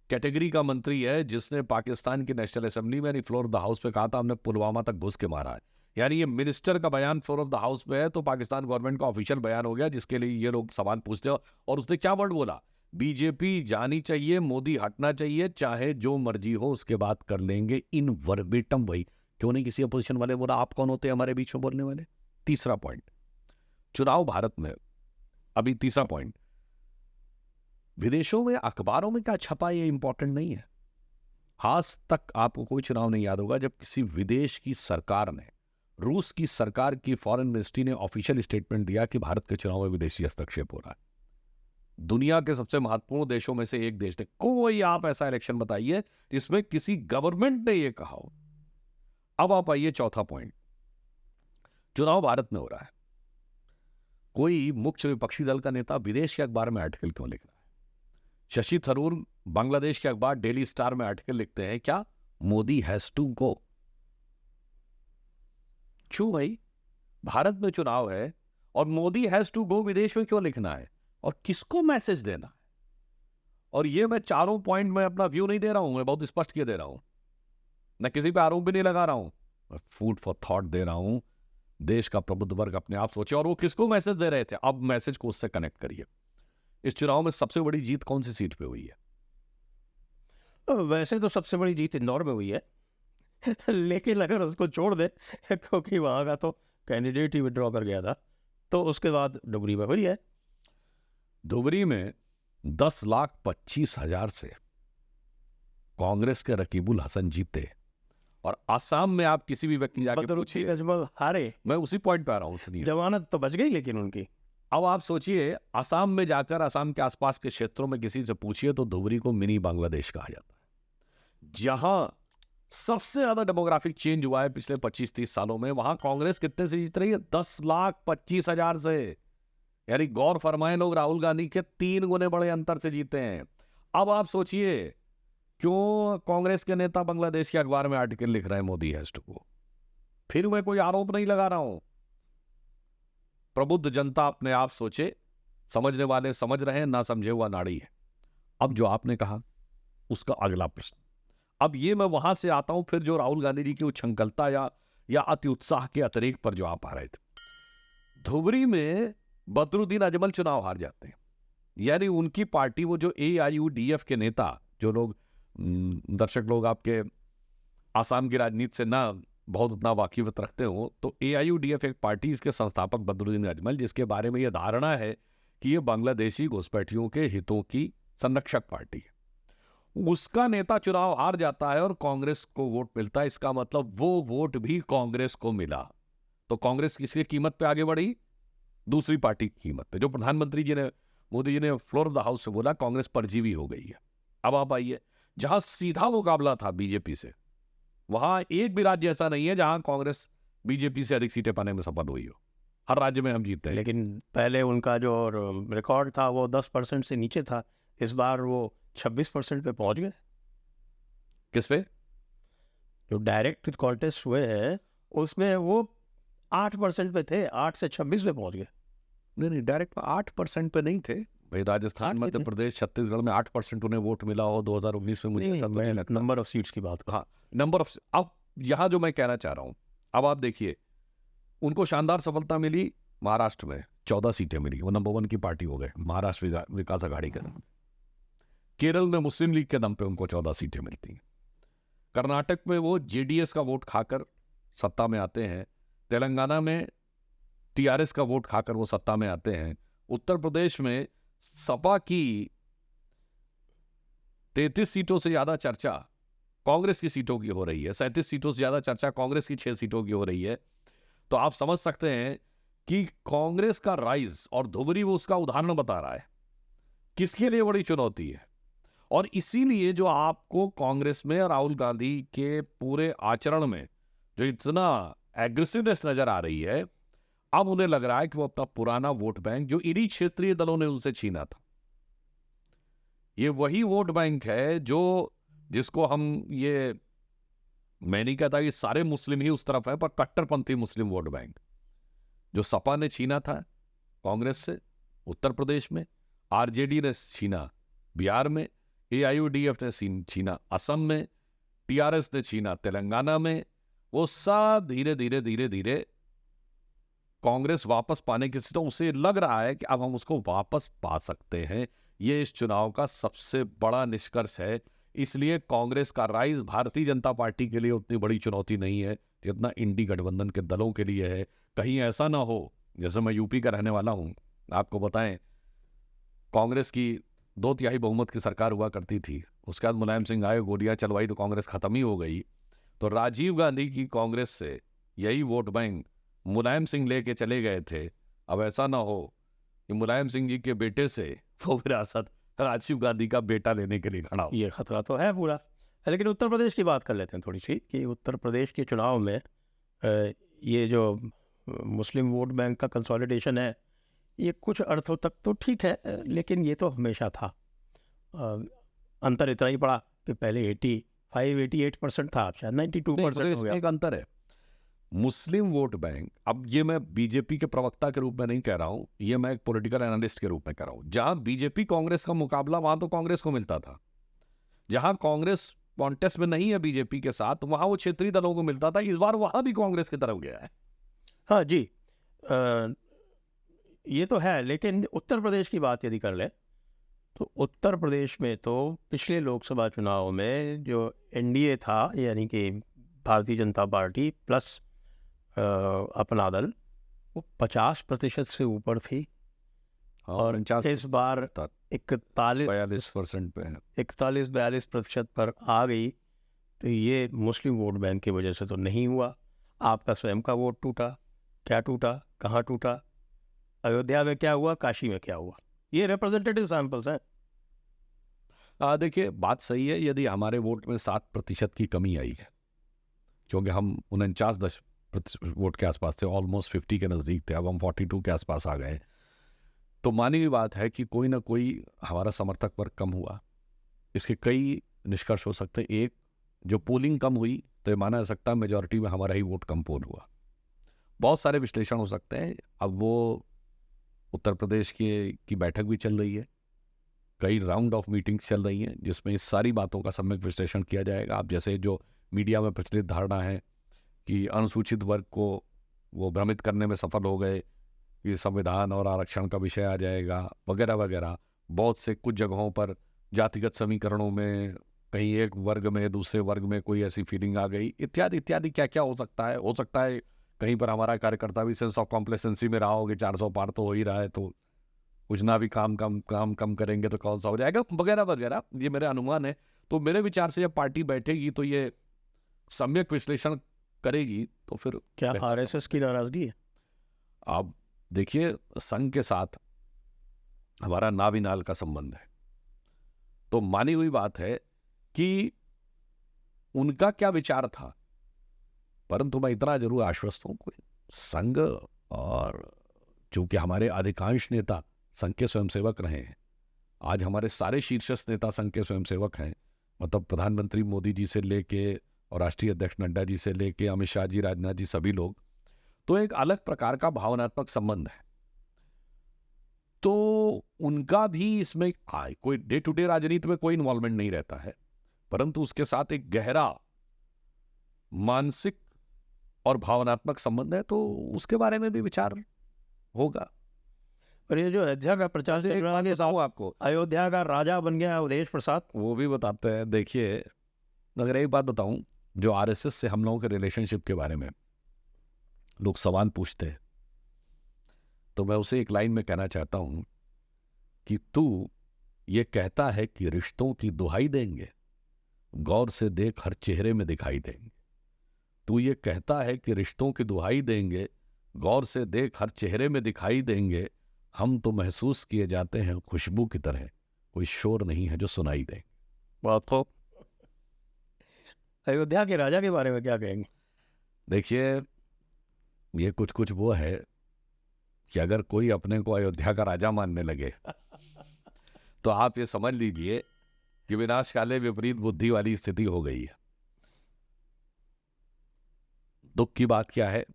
कैटेगरी का मंत्री है जिसने पाकिस्तान की नेशनल असेंबली में, यानी फ्लोर ऑफ द हाउस पे कहा था हमने पुलवामा तक घुस के मारा है। यानी ये मिनिस्टर का बयान फ्लोर ऑफ द हाउस पे है तो पाकिस्तान गवर्नमेंट का ऑफिशियल बयान हो गया, जिसके लिए ये लोग सवाल पूछते हो। और उसने क्या वर्ड बोला? बीजेपी जानी चाहिए, मोदी हटना चाहिए, चाहे जो मर्जी हो उसके बात कर लेंगे। इन वर्बेटम वही, क्यों नहीं किसी अपोजिशन वाले बोला आप कौन होते हैं हमारे बीच में बोलने वाले। तीसरा पॉइंट, चुनाव भारत में, अभी तीसरा पॉइंट, विदेशों में अखबारों में क्या छपा ये इंपॉर्टेंट नहीं है। आज तक आपको कोई चुनाव नहीं याद होगा जब किसी विदेश की सरकार ने, रूस की सरकार की फॉरेन मिनिस्ट्री ने ऑफिशियल स्टेटमेंट दिया कि भारत के चुनाव में विदेशी हस्तक्षेप हो रहा है। दुनिया के सबसे महत्वपूर्ण देशों में से एक देश ने, कोई आप ऐसा इलेक्शन बताइए जिसमें किसी गवर्नमेंट ने यह कहा हो। अब आप आइए चौथा पॉइंट, चुनाव भारत में हो रहा है, कोई मुख्य विपक्षी दल का नेता विदेश के अखबार में आर्टिकल क्यों लिख रहा है? शशि थरूर बांग्लादेश के अखबार डेली स्टार में आर्टिकल लिखते हैं क्या? Modi has to go. क्यों भाई? भारत में चुनाव है और मोदी हैज टू गो विदेश में क्यों लिखना है और किसको मैसेज देना है? और ये मैं चारों पॉइंट में अपना व्यू नहीं दे रहा हूं, मैं बहुत स्पष्ट किए दे रहा हूं, मैं किसी पे आरोप भी नहीं लगा रहा हूं, मैं फूड फॉर थॉट दे रहा हूं। देश का प्रबुद्ध वर्ग अपने आप सोचे और वो किसको मैसेज दे रहे थे, अब मैसेज को उससे कनेक्ट करिए। इस चुनाव में सबसे बड़ी जीत कौन सी सीट पे हुई है? वैसे तो सबसे बड़ी जीत इंदौर में हुई है लेकिन अगर उसको छोड़ दे क्योंकि वहाँ का तो कैंडिडेट ही विड्रॉ कर गया था, तो उसके बाद डुबरी में हुई है। धुबरी में 10,25,000 से कांग्रेस के रकीबुल हसन जीते और आसाम में आप किसी भी व्यक्ति जाके बदरुद्दीन पूछिए, अजमल हारे, मैं उसी पॉइंट पे आ रहा हूं, सुनिए। जमानत तो बच गई लेकिन उनकी। अब आप सोचिए, आसाम में जाकर आसाम के आसपास के क्षेत्रों में किसी से पूछिए तो धुबरी को मिनी बांग्लादेश कहा जाता है। जहां सबसे ज्यादा डेमोग्राफिक चेंज हुआ है पिछले 25-30 सालों में, वहां कांग्रेस कितने से जीत रही है? 10,25,000 से। यानी गौर फरमाए लोग, राहुल गांधी के 3 गुने बड़े अंतर से जीते हैं। अब आप सोचिए क्यों कांग्रेस के नेता बांग्लादेश के अखबार में आर्टिकल लिख रहे हैं मोदी हैज टू गो। फिर मैं कोई आरोप नहीं लगा रहा हूं, प्रबुद्ध जनता अपने आप सोचे, समझने वाले समझ रहे हैं, ना समझे हुआ नाड़ी है। अब जो आपने कहा उसका अगला प्रश्न, अब ये मैं वहां से आता हूं फिर जो राहुल गांधी जी की उच्छृंखलता या अति उत्साह के अतिरेक पर जो आप आ रहे थे। धुबरी में बदरुद्दीन अजमल चुनाव हार जाते हैं, यानी उनकी पार्टी, वो जो AIUDF के नेता, जो लोग दर्शक लोग आपके आसाम की राजनीति से ना बहुत उतना वाकिफियत रखते हो, तो AIUDF एक पार्टी, इसके संस्थापक बदरुद्दीन अजमल, जिसके बारे में यह धारणा है कि ये बांग्लादेशी घुसपैठियों के हितों की संरक्षक पार्टी है, उसका नेता चुनाव हार जाता है और कांग्रेस को वोट मिलता है। इसका मतलब वो वोट भी कांग्रेस को मिला। तो कांग्रेस किसकी कीमत पे आगे बढ़ी? दूसरी पार्टी की कीमत पे। जो प्रधानमंत्री जी ने, मोदी जी ने फ्लोर ऑफ द हाउस से बोला, कांग्रेस परजीवी हो गई है। अब आप आइए, जहां सीधा मुकाबला था बीजेपी से, वहां एक भी राज्य ऐसा नहीं है जहां कांग्रेस बीजेपी से अधिक सीटें पाने में सफल हुई हो। हर राज्य में हम जीतते हैं। लेकिन पहले उनका जो रिकॉर्ड था वो 10% से नीचे था, इस बार वो 26% पे पहुंच गए। किस पे? जो डायरेक्ट कॉन्टेस्ट हुए हैं उसमें वो 8% पे थे, 8 से 26 पे पहुंच गए। नहीं, डायरेक्ट 8% पे नहीं थे भाई। राजस्थान, मध्य प्रदेश, छत्तीसगढ़ में 8% उन्हें वोट मिला हो 2019 में, मुझे ऐसा तो नहीं लगता। नंबर ऑफ सीट्स की बात कर। हाँ, नंबर ऑफ। अब यहां जो मैं कहना चाह रहा हूं, अब आप देखिए, उनको शानदार सफलता मिली महाराष्ट्र में, 14 सीटें मिली, वो नंबर 1 की पार्टी हो गए महाराष्ट्र विकास अघाड़ी के दम। केरल में मुस्लिम लीग के दम पे उनको 14 सीटें मिलती हैं। कर्नाटक में वो JDS का वोट खाकर सत्ता में आते हैं। तेलंगाना में TRS का वोट खाकर वो सत्ता में आते हैं। उत्तर प्रदेश में सपा की 33 सीटों से ज्यादा चर्चा कांग्रेस की सीटों की हो रही है, 37 सीटों से ज्यादा चर्चा कांग्रेस की 6 सीटों की हो रही है। तो आप समझ सकते हैं कि कांग्रेस का राइज, और धुबरी वो उसका उदाहरण बता रहा है, किसके लिए बड़ी चुनौती है। और इसीलिए जो आपको कांग्रेस में राहुल गांधी के पूरे आचरण में जो इतना एग्रेसिवनेस नजर आ रही है, अब उन्हें लग रहा है कि वो अपना पुराना वोट बैंक जो इन्हीं क्षेत्रीय दलों ने उनसे छीना था, ये वही वोट बैंक है जो जिसको हम, ये मैं नहीं कहता कि सारे मुस्लिम ही उस तरफ है, पर कट्टरपंथी मुस्लिम वोट बैंक जो सपा ने छीना था कांग्रेस से उत्तर प्रदेश में, RJD ने छीना बिहार में, AIUDF ने छीना असम में, TRS ने छीना तेलंगाना में, वो सब धीरे धीरे धीरे धीरे कांग्रेस वापस पाने की, तो उसे लग रहा है कि अब हम उसको वापस पा सकते हैं। ये इस चुनाव का सबसे बड़ा निष्कर्ष है। इसलिए कांग्रेस का राइज भारतीय जनता पार्टी के लिए उतनी बड़ी चुनौती नहीं है जितना इंडी गठबंधन के दलों के लिए है। कहीं ऐसा ना हो, जैसे मैं यूपी का रहने वाला हूं, आपको बताएं, कांग्रेस की 2/3 बहुमत की सरकार हुआ करती थी, उसके बाद मुलायम सिंह आए, गोलियां चलवाई तो कांग्रेस खत्म ही हो गई। तो राजीव गांधी की कांग्रेस से यही वोट बैंक मुलायम सिंह लेके चले गए थे। अब ऐसा ना हो कि मुलायम सिंह जी के बेटे से वो विरासत राजीव गांधी का बेटा लेने के लिए खड़ा हो। ये खतरा तो है पूरा। लेकिन उत्तर प्रदेश की बात कर लेते हैं थोड़ी सी, कि उत्तर प्रदेश के चुनाव में ये जो मुस्लिम वोट बैंक का कंसोलिडेशन है, ये कुछ अर्थों तक तो ठीक है, लेकिन ये तो हमेशा था। अंतर इतना ही पड़ा कि पहले 80 588% था, शायद 92% नहीं, हो इसमें गया। एक अंतर है। मुस्लिम वोट बैंक, अब ये मैं बीजेपी के प्रवक्ता के रूप में नहीं कह रहा हूं, ये मैं एक पॉलिटिकल एनालिस्ट के रूप में कह रहा हूं। जहां बीजेपी कांग्रेस का मुकाबला, वहां तो कांग्रेस को मिलता था। जहां कांग्रेस कॉन्टेस्ट में नहीं है बीजेपी के साथ, वहां वो क्षेत्रीय दलों को मिलता था। इस बार वहां भी कांग्रेस की तरफ गया है। हाँ जी, ये तो है, लेकिन उत्तर प्रदेश की बात यदि कर ले तो उत्तर प्रदेश में तो पिछले लोकसभा चुनाव में जो एनडीए था, यानी कि भारतीय जनता पार्टी प्लस अपना दल, वो 50% से ऊपर थी। और इस बार 41% पे है। 41-42% पर आ गई। तो ये मुस्लिम वोट बैंक की वजह से तो नहीं हुआ। आपका स्वयं का वोट टूटा, क्या टूटा, कहाँ टूटा, अयोध्या में क्या हुआ, काशी में क्या हुआ, ये रिप्रेजेंटेटिव सैंपल्स हैं। देखिए, बात सही है। यदि हमारे वोट में 7% की कमी आई है, क्योंकि हम 49% वोट के आसपास थे, ऑलमोस्ट 50 के नज़दीक थे, अब हम 42 के आसपास आ गए, तो मानी हुई बात है कि कोई ना कोई हमारा समर्थक वर्ग कम हुआ। इसके कई निष्कर्ष हो सकते हैं। एक, जो पोलिंग कम हुई तो ये माना जा सकता है मेजॉरिटी में हमारा ही वोट कम पोल हुआ। बहुत सारे विश्लेषण हो सकते हैं। अब वो उत्तर प्रदेश की बैठक भी चल रही है, कई राउंड ऑफ मीटिंग्स चल रही हैं, जिसमें इस सारी बातों का सम्यक विश्लेषण किया जाएगा। अब जैसे जो मीडिया में प्रचलित धारणा है कि अनुसूचित वर्ग को वो भ्रमित करने में सफल हो गए कि संविधान और आरक्षण का विषय आ जाएगा वगैरह वगैरह, बहुत से कुछ जगहों पर जातिगत समीकरणों में कहीं एक वर्ग में दूसरे वर्ग में कोई ऐसी फीलिंग आ गई, इत्यादि इत्यादि। क्या क्या हो सकता है? हो सकता है कहीं पर हमारा कार्यकर्ता भी सेंस ऑफ कॉम्प्लेसेंसी में रहा हो कि 400 पार तो हो ही रहा है, तो कुछ ना भी काम कम करेंगे तो कौन सा हो जाएगा वगैरह वगैरह। ये मेरे अनुमान है। तो मेरे विचार से जब पार्टी बैठेगी तो ये सम्यक विश्लेषण करेगी तो फिर क्या आरएसएस की नाराजगी है? आप देखिए, संघ के साथ हमारा नाविनाल का संबंध है, तो मानी हुई बात है कि उनका क्या विचार था। परंतु मैं इतना जरूर आश्वस्त हूं कि संघ, और चूंकि हमारे अधिकांश नेता संघ के स्वयंसेवक रहे हैं, आज हमारे सारे शीर्षस्थ नेता संघ के स्वयंसेवक हैं, मतलब प्रधानमंत्री मोदी जी से लेके और राष्ट्रीय अध्यक्ष नड्डा जी से लेके अमित शाह जी, राजनाथ जी, सभी लोग, तो एक अलग प्रकार का भावनात्मक संबंध है। तो उनका भी इसमें कोई डे टू डे राजनीति में कोई इन्वॉल्वमेंट नहीं रहता है, परंतु उसके साथ एक गहरा मानसिक और भावनात्मक संबंध है, तो उसके बारे में भी विचार होगा। और ये जो अयोध्या का प्रचार से बताऊं आपको, अयोध्या का राजा बन गया अवधेश प्रसाद, वो भी बताते हैं। देखिए, अगर एक बात बताऊं, जो आरएसएस से हम लोगों के रिलेशनशिप के बारे में लोग सवाल पूछते हैं, तो मैं उसे एक लाइन में कहना चाहता हूं कि तू ये कहता है कि रिश्तों की दुहाई देंगे, गौर से देख हर चेहरे में दिखाई देंगे। तू ये कहता है कि रिश्तों की दुहाई देंगे, गौर से देख हर चेहरे में दिखाई देंगे, हम तो महसूस किए जाते हैं खुशबू की तरह, कोई शोर नहीं है जो सुनाई दे। बहुत खूब। अयोध्या के राजा के बारे में क्या कहेंगे? देखिए, ये कुछ वो है कि अगर कोई अपने को अयोध्या का राजा मानने लगे तो आप ये समझ लीजिए कि विनाशकाले विपरीत बुद्धि वाली स्थिति हो गई है। दुख की बात क्या है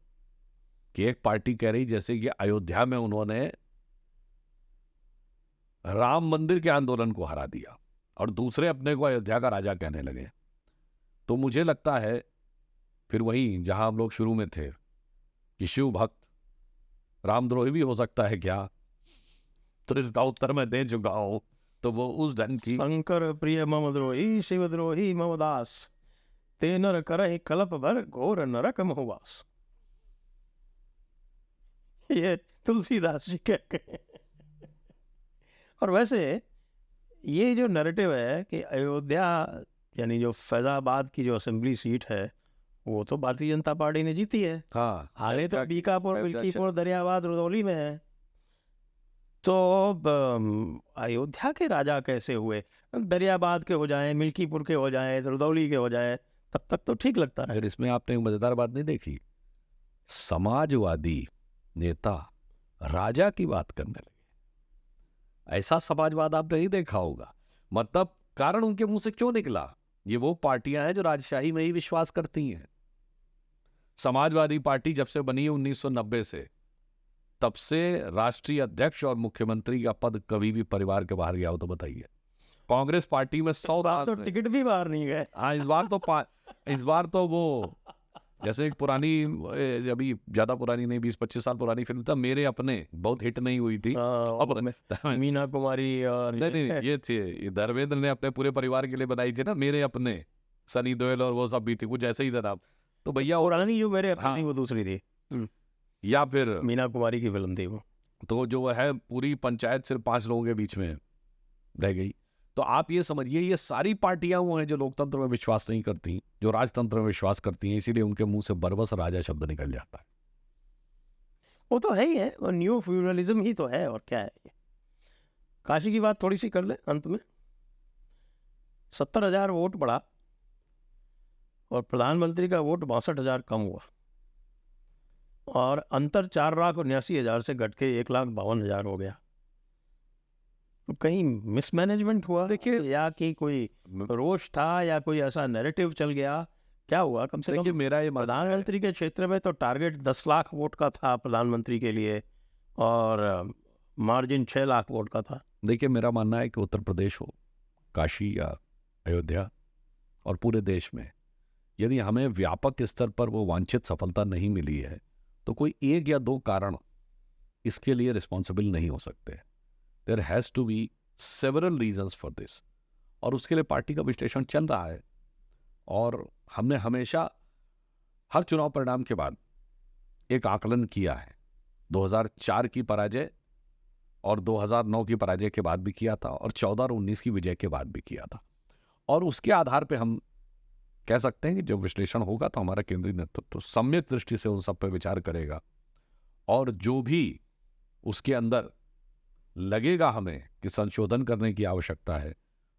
कि एक पार्टी कह रही जैसे कि अयोध्या में उन्होंने राम मंदिर के आंदोलन को हरा दिया, और दूसरे अपने को अयोध्या का राजा कहने लगे। तो मुझे लगता है फिर वही जहां हम लोग शुरू में थे कि शिव भक्त रामद्रोही भी हो सकता है क्या, तो इसका उत्तर मैं दे चुका हूं। तो वो उस ढंग की शंकर प्रिय मम द्रोही शिवद्रोही मम दास, ते नर करहि कल्प भर घोर नरक मोहवास। ये तुलसीदास जी कहते हैं। और वैसे ये जो नैरेटिव है कि अयोध्या यानी जो फैजाबाद की जो असेंबली सीट है वो तो भारतीय जनता पार्टी ने जीती है। हाँ, हाले तो बीकापुर, मिल्कीपुर, दरियाबाद, रुदौली में है। तो अयोध्या के राजा कैसे हुए? दरियाबाद के हो जाएं, मिल्कीपुर के हो जाएं, रुदौली के हो जाएं, तब तक तो ठीक लगता है। अगर इसमें आपने एक मजेदार बात नहीं देखी, समाजवादी नेता राजा की बात करने लगे। ऐसा समाजवाद आपने नहीं देखा होगा। मतलब कारण उनके मुंह से क्यों निकला? ये वो पार्टियां हैं जो राजशाही में ही विश्वास करती हैं। समाजवादी पार्टी जब से बनी है 1990 से, तब से राष्ट्रीय अध्यक्ष और मुख्यमंत्री का पद कभी भी परिवार के बाहर गया हो तो बताइए। कांग्रेस पार्टी में 100 साल तो से- टिकट भी बाहर नहीं गए। हाँ, इस बार तो वो जैसे एक पुरानी, अभी ज्यादा पुरानी नहीं, 20-25 साल पुरानी फिल्म था मेरे अपने, बहुत हिट नहीं हुई थी। अब मीना कुमारी और नहीं, ये थी, ये धर्मेंद्र ने अपने पूरे परिवार के लिए बनाई थी ना, मेरे अपने, सनी देओल और वो सब भी थी, कुछ ऐसे ही था नाम। तो भैया पुरानी जो मेरे अपनी हाँ। थी वो दूसरी थी, या फिर मीना कुमारी की फिल्म थी वो। तो जो है पूरी पंचायत सिर्फ 5 लोगों के बीच में रह गई। तो आप ये समझिए, ये सारी पार्टियां वो हैं जो लोकतंत्र में विश्वास नहीं करती, जो राजतंत्र में विश्वास करती हैं, इसीलिए उनके मुंह से बरबस राजा शब्द निकल जाता है। वो तो है ही है, और न्यू फ्यूडलिज्म ही तो है, और क्या है ये। काशी की बात थोड़ी सी कर ले अंत में। 70,000 वोट बढ़ा और प्रधानमंत्री का वोट 62,000 कम हुआ, और अंतर 4,79,000 से घट के 1,52,000 हो गया। तो कहीं मिसमैनेजमेंट हुआ देखिए, या कि कोई रोष था, या कोई ऐसा नैरेटिव चल गया, क्या हुआ? कम से देखिए कम मेरा ये मानना है, प्रधानमंत्री के क्षेत्र में तो टारगेट 10 लाख वोट का था प्रधानमंत्री के लिए, और मार्जिन 6 लाख वोट का था। देखिए मेरा मानना है कि उत्तर प्रदेश हो, काशी या अयोध्या और पूरे देश में, यदि हमें व्यापक स्तर पर वो वांछित सफलता नहीं मिली है, तो कोई 1 या 2 कारण इसके लिए रिस्पॉन्सिबल नहीं हो सकते। There has to be several reasons for this, और उसके लिए पार्टी का विश्लेषण चल रहा है। और हमने हमेशा हर चुनाव परिणाम के बाद एक आकलन किया है। 2004 की पराजय और 2009 की पराजय के बाद भी किया था, और 14 और 19 की विजय के बाद भी किया था। और उसके आधार पे हम कह सकते हैं कि जब विश्लेषण होगा तो हमारा केंद्रीय नेतृत्व सम्यक दृष्टि से उन सब पर विचार करेगा, और जो भी उसके अंदर लगेगा हमें कि संशोधन करने की आवश्यकता है,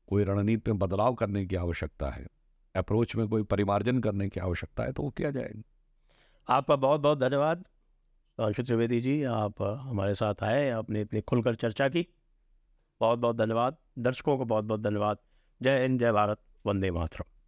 कोई रणनीति में बदलाव करने की आवश्यकता है, अप्रोच में कोई परिमार्जन करने की आवश्यकता है, तो वो किया जाएगा। आपका बहुत बहुत धन्यवाद अंशु त्रिवेदी जी, आप हमारे साथ आए, आपने इतनी खुलकर चर्चा की, बहुत बहुत धन्यवाद। दर्शकों को बहुत बहुत धन्यवाद। जय हिंद, जय भारत, वंदे मातरम।